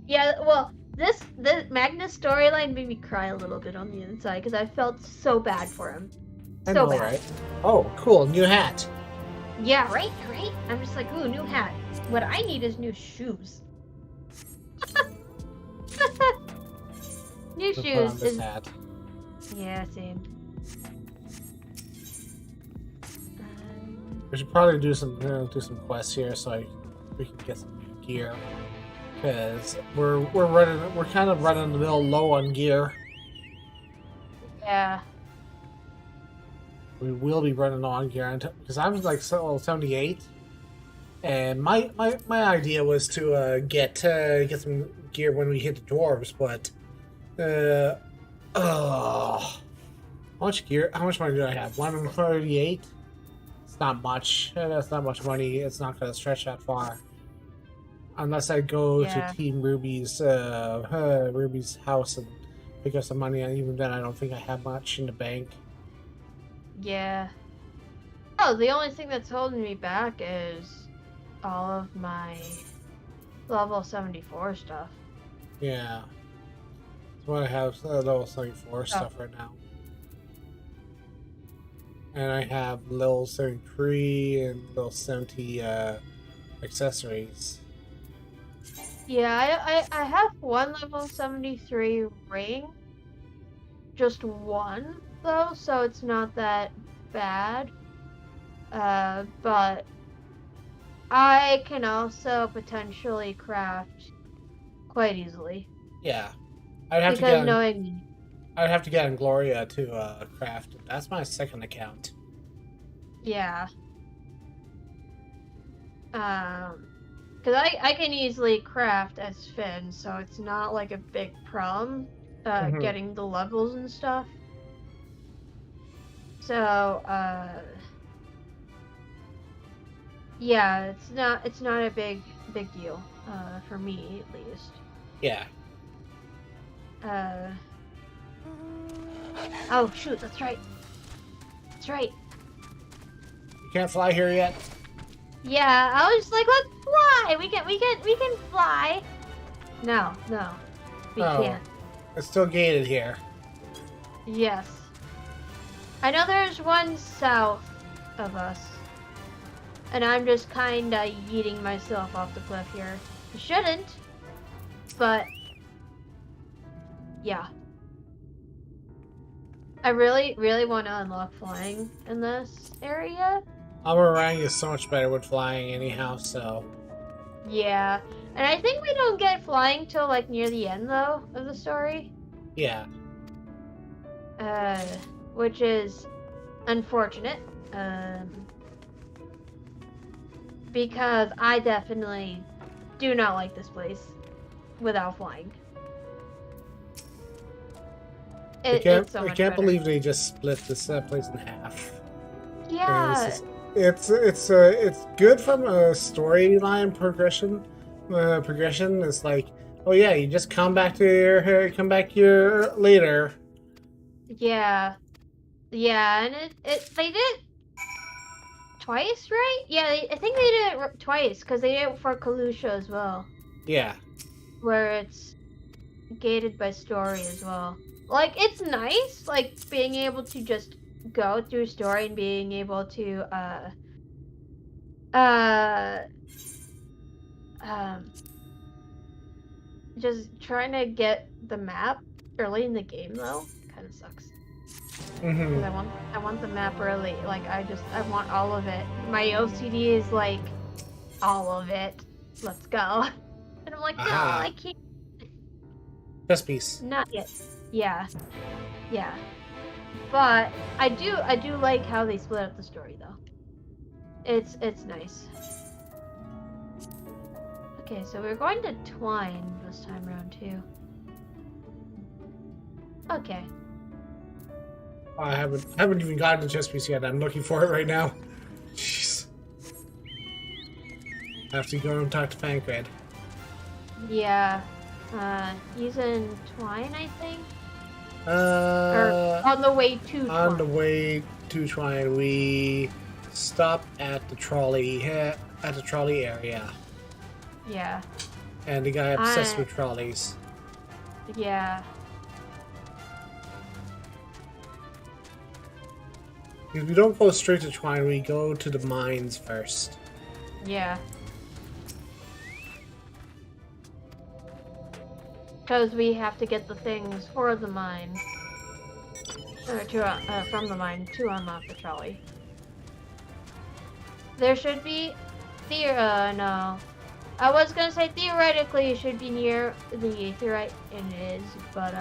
Yeah, well, the Magnus storyline made me cry a little bit on the inside because I felt so bad for him. I So know, bad. right? Oh, cool, new hat. Yeah, right? I'm just like, ooh, new hat. What I need is new shoes. New To put shoes on this is... hat. Yeah, same. We should probably do some quests here so we can get some new gear. Because we're kind of running a little low on gear. Yeah. We will be running low on gear because I'm like 78, and my idea was to get some gear when we hit the dwarves, but how much gear? How much money do I have? 138. It's not much. That's not much money. It's not going to stretch that far. Unless I go to Team Ruby's house and pick up some money, and even then I don't think I have much in the bank. Yeah. Oh, the only thing that's holding me back is all of my level 74 stuff. Yeah. That's what I have, level 74 stuff right now. And I have level 73 and level 70 accessories. Yeah, I have one level 73 ring. Just one, though, so it's not that bad. But I can also potentially craft quite easily. Yeah. I'd have because to knowing me. I'd have to get on Gloria to craft it. That's my second account. Yeah. Because I can easily craft as Finn, so it's not like a big problem getting the levels and stuff. So, yeah, it's not a big deal for me at least. Yeah. Oh shoot, that's right. That's right. You can't fly here yet? Yeah, I was like, let's fly. We can fly. No, we can't. It's still gated here. Yes. I know there's one south of us, and I'm just kinda yeeting myself off the cliff here. I shouldn't, but yeah. I really want to unlock flying in this area. Amarang is so much better with flying anyhow, so... Yeah. And I think we don't get flying till like near the end though of the story. Yeah. Which is unfortunate. Because I definitely do not like this place without flying. I can't believe they just split this place in half. Yeah. It's good from a storyline progression. It's like, oh yeah, you just come back here later. Yeah, and they did it twice, right? Yeah, I think they did it twice because they did it for Kalusha as well. Yeah. Where it's gated by story as well. Like, it's nice, like, being able to just go through story and being able to, just trying to get the map early in the game though kind of sucks. Because I want the map early. Like I want all of it. My OCD is like all of it. Let's go. And I'm like, no, I can't. Chess piece. Not yet. Yeah. Yeah. But I do like how they split up the story though. It's nice. Okay, so we're going to Twine this time around too. Okay. I haven't even gotten the chess piece yet. I'm looking for it right now. Jeez. I have to go and talk to Pancred. Yeah. He's in Twine, I think. Or on the way to Twine. On the way to Twine, we stopped at the trolley area. Yeah. And the guy obsessed with trolleys. Yeah. Because we don't go straight to Twine, we go to the mines first. Yeah. Because we have to get the things for the mine. Or from the mine to unlock the trolley. There should be... no. I was gonna say theoretically it should be near the aetherite, and it is, but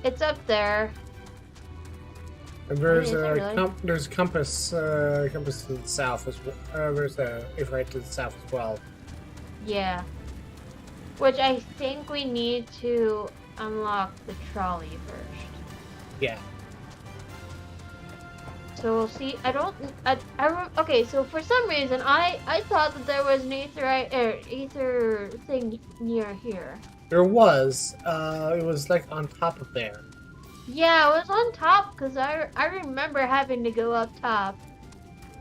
it's up there. And there's really? there's compass to the south as well. There's a aetherite to the south as well. Yeah. Which I think we need to unlock the trolley first. Yeah. So we'll see. Okay, so for some reason I thought that there was an ether thing near here. There was. It was like on top of there. Yeah, it was on top because I remember having to go up top,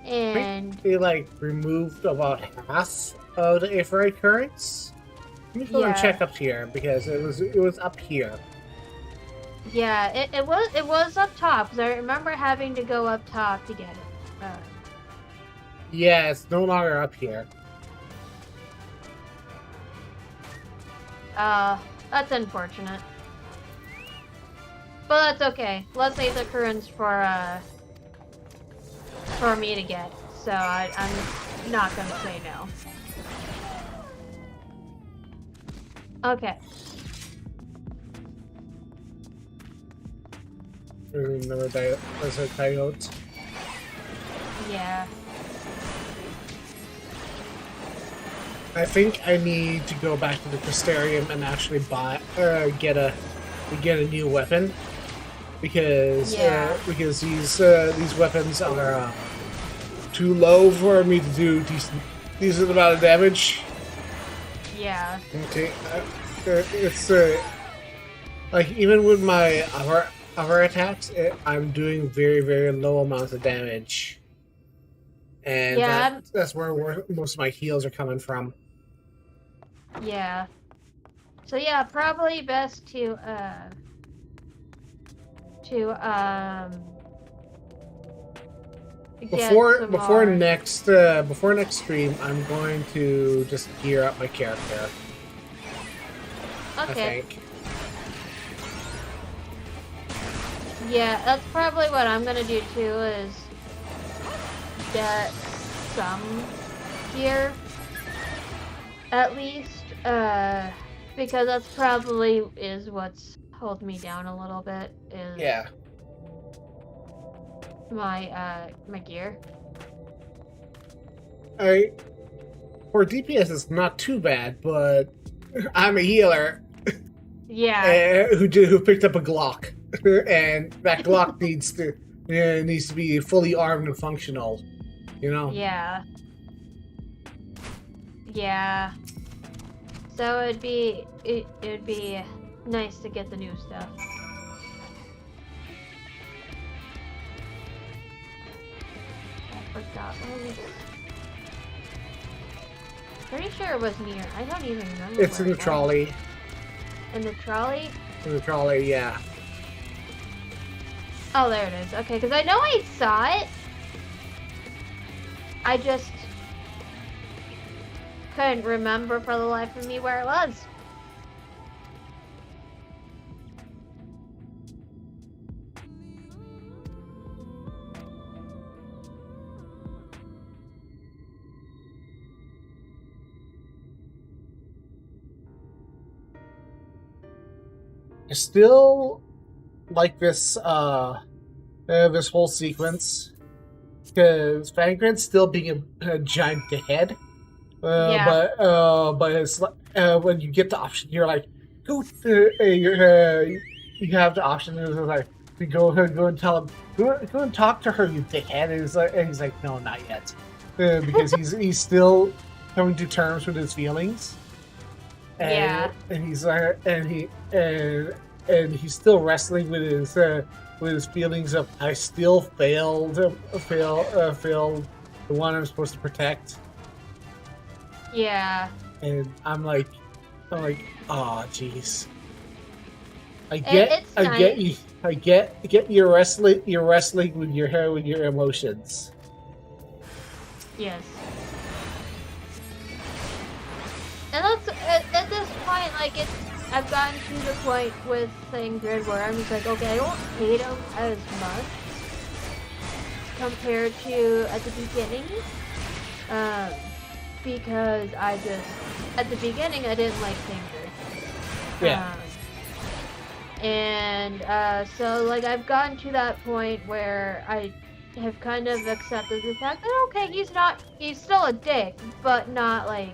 and They like removed about half of the aetherite currents. Let me go and check up here because it was up here. Yeah, it was up top because I remember having to go up top to get it. Yeah, it's no longer up here. That's unfortunate. But that's okay. Let's save the currents for me to get. So I'm not gonna say no. Okay. There's a coyote. Yeah. I think I need to go back to the Crystarium and actually get a new weapon because these weapons are too low for me to do decent amount of damage. Yeah. Okay, it's like even with my other attacks, I'm doing very, very low amounts of damage, and that's where most of my heals are coming from. Yeah. So yeah, probably best to before next stream, I'm going to just gear up my character. Okay. I think. Yeah, that's probably what I'm gonna do too, is get some gear, at least, because that's probably is what's holding me down a little bit, is my gear. For DPS it's not too bad, but I'm a healer. Yeah. Who picked up a Glock. And that Glock needs to be fully armed and functional, you know. Yeah. Yeah. So it'd be nice to get the new stuff. I forgot what it was. Pretty sure it was near. I don't even remember. It's in the trolley. In the trolley? In the trolley, yeah. Oh, there it is. Okay, because I know I saw it. I just... couldn't remember for the life of me where it was. I still like this this whole sequence because Vanguard's still being a giant dickhead. Yeah. But it's like when you get the option, you're like, go. You have the option. It's like to go and tell him, go and talk to her, you dickhead. And he's like, no, not yet, because he's still coming to terms with his feelings. And, and he's and he's still wrestling with his feelings of I still failed the one I'm supposed to protect. Yeah. And I'm like, oh jeez. I get you. I get you're wrestling with your emotions. Yes. And that's at this point, like I've gotten to the point with Ingrid where I'm just like, okay, I don't hate him as much compared to at the beginning, because at the beginning I didn't like Ingrid. Yeah. So like I've gotten to that point where I have kind of accepted the fact that okay, he's still a dick, but not like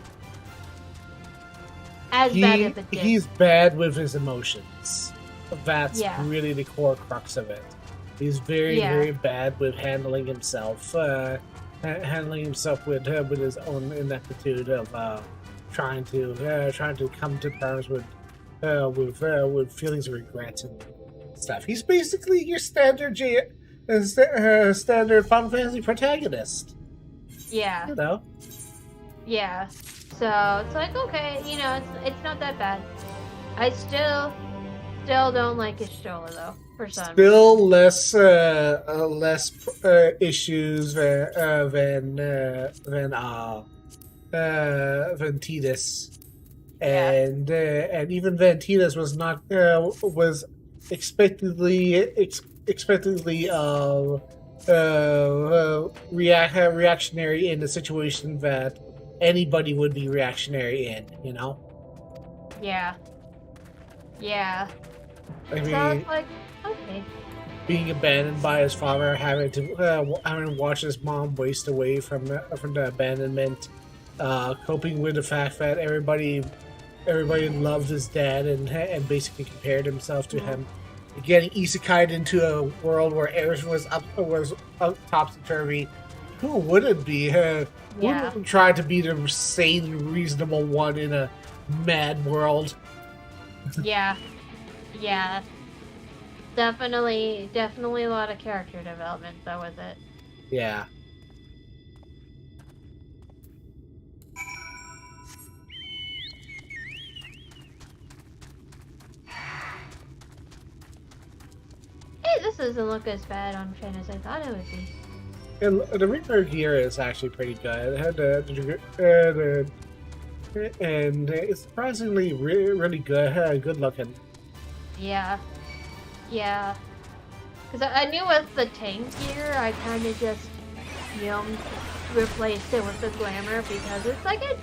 as bad of a dick. He's bad with his emotions. That's really the core crux of it. He's very bad with handling himself. Handling himself with his own ineptitude of trying to come to terms with feelings of regret and stuff. He's basically your standard standard Final Fantasy protagonist. Yeah. You know. Yeah. So it's like okay, it's not that bad. I still don't like Ishtola though. For some still less issues than Titus, and even then Titus was not was expectedly reactionary in a situation that anybody would be reactionary in, you know? Yeah. I mean, so it's like, okay. Being abandoned by his father, having to watch his mom waste away from the abandonment, coping with the fact that everybody loved his dad and basically compared himself to him, getting isekai'd into a world where everything was topsy-turvy. Who wouldn't be? Wouldn't try to be the sane, reasonable one in a mad world? Yeah. Definitely a lot of character development though with it. Yeah. Hey, this doesn't look as bad on Finn as I thought it would be. And the Reaper gear is actually pretty good. It had and it's surprisingly really good, good looking. Yeah. Because I knew with the tank gear, I kind of just, replaced it with the glamour because it's like it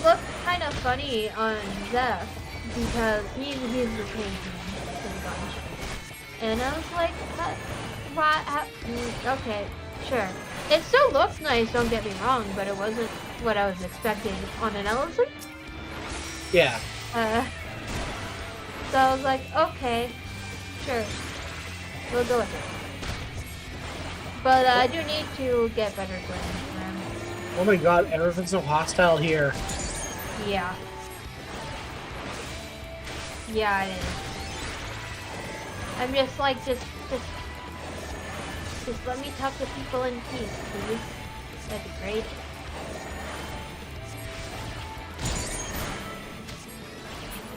looks kind of funny on Zeph because he's the tank for the bunch. And I was like, okay, sure. It still looks nice, don't get me wrong, but it wasn't what I was expecting on an elephant. Yeah. So I was like, okay, sure, we'll go with it. But I do need to get better glam. Oh my god, everything's so hostile here. Yeah, it is. I'm just like, just let me talk to people in peace, please. That'd be great.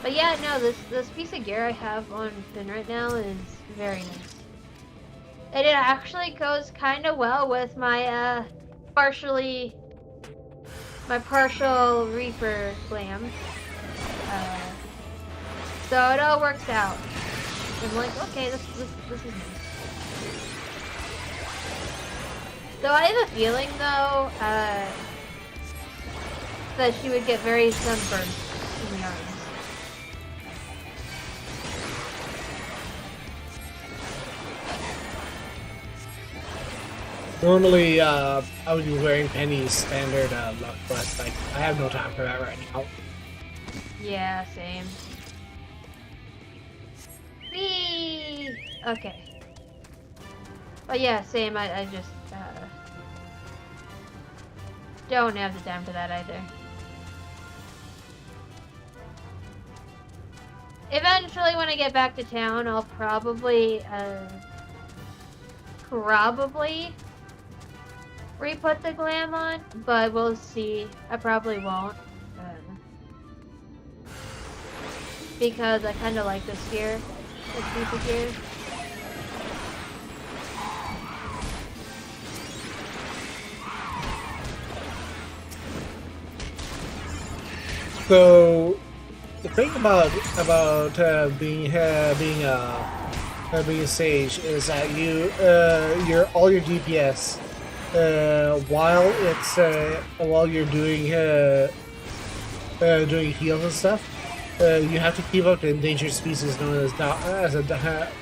But yeah, no, this piece of gear I have on Finn right now is very nice. And it actually goes kind of well with my partially my partial Reaper glam. So it all works out. I'm like, okay, this is nice. So I have a feeling though, that she would get very sunburned in the arms. Normally, I would be wearing Penny's standard look, but like I have no time for that right now. Yeah, same. Whee! Okay. But yeah, same. I just don't have the time for that either. Eventually, when I get back to town, I'll probably re-put the glam on, but we'll see. I probably won't. Because I kind of like this gear. This piece of gear. So the thing about being a sage is that all your DPS while you're doing heals and stuff. You have to keep up the endangered species known as a dot,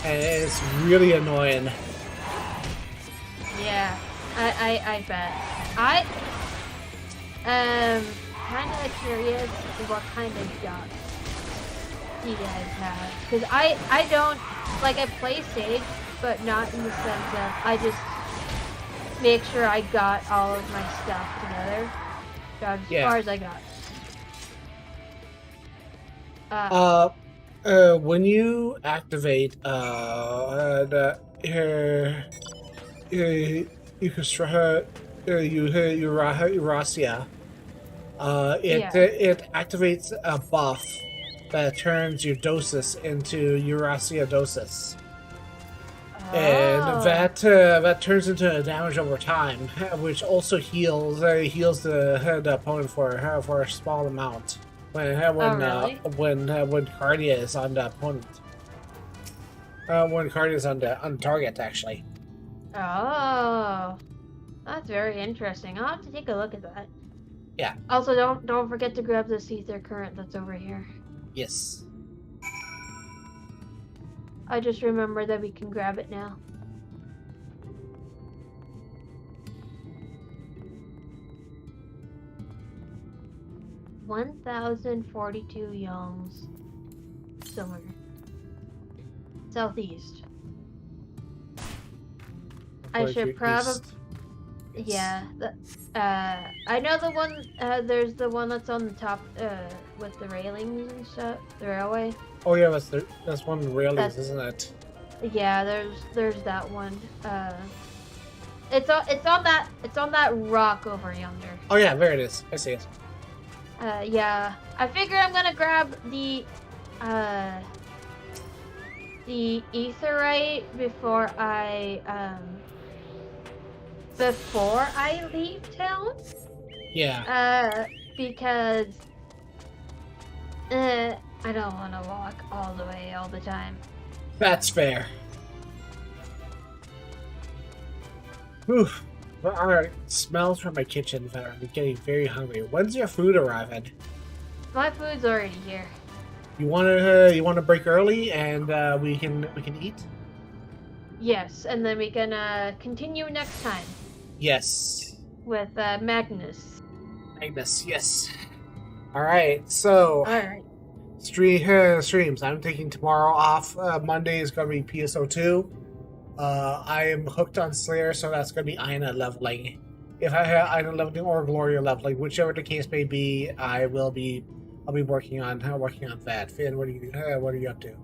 and it's really annoying. Yeah, I bet. Kind of curious what kind of dots you guys have, because I don't like I play Sage, but not in the sense of I just make sure I got all of my stuff together. Got as far as I got. When you activate Eorzea, it activates a buff that turns your dosis into Eorzea dosis. And that turns into damage over time, which also heals the opponent for a small amount. When Cardia is on the opponent. When Cardia is on target, actually. Oh, that's very interesting. I'll have to take a look at that. Yeah. Also, don't forget to grab the Caesar current that's over here. Yes. I just remember that we can grab it now. $1,042 yongs. Somewhere. Southeast. I should probably... Yeah. I know the one, there's the one that's on the top, with the railings and stuff. The railway. Oh yeah, that's one of the railings, isn't it? Yeah, there's that one. It's on that rock over yonder. Oh yeah, there it is. I see it. Yeah. I figure I'm gonna grab the etherite before I leave town. Yeah. Because I don't want to walk all the way all the time. That's fair. Oof. Well, alright. Smells from my kitchen that I'm getting very hungry. When's your food arriving? My food's already here. You wanna break early and we can eat? Yes, and then we can continue next time. Yes. With Magnus. Magnus, yes. Alright, so streams. I'm taking tomorrow off. Monday is gonna be PSO2. I am hooked on Slayer, so that's gonna be Aina leveling. If I have Aina leveling or Gloria leveling, whichever the case may be, I'll be working on that. Finn, what are you up to?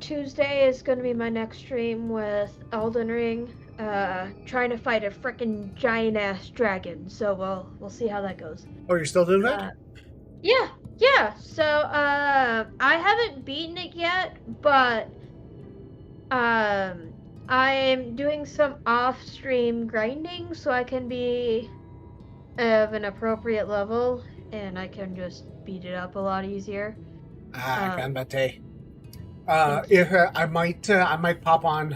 Tuesday is gonna be my next stream with Elden Ring. Trying to fight a frickin' giant ass dragon. So we'll see how that goes. Oh, you're still doing that? Yeah. So I haven't beaten it yet, but I'm doing some off-stream grinding so I can be of an appropriate level and I can just beat it up a lot easier. Ganbate. Thank you. If I might pop on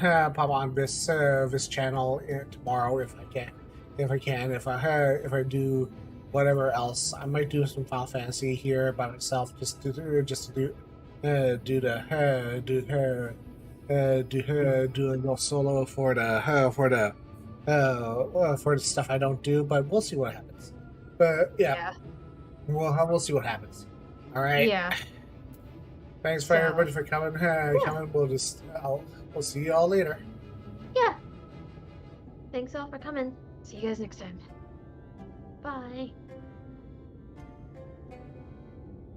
this channel tomorrow if I do whatever else. I might do some Final Fantasy here by myself just to do do a little solo for the stuff I don't do, but we'll see what happens. But yeah, we'll see what happens. All right. Yeah. Thanks for So- everybody for coming. Coming. We'll see you all later. Yeah. Thanks all for coming. See you guys next time. Bye.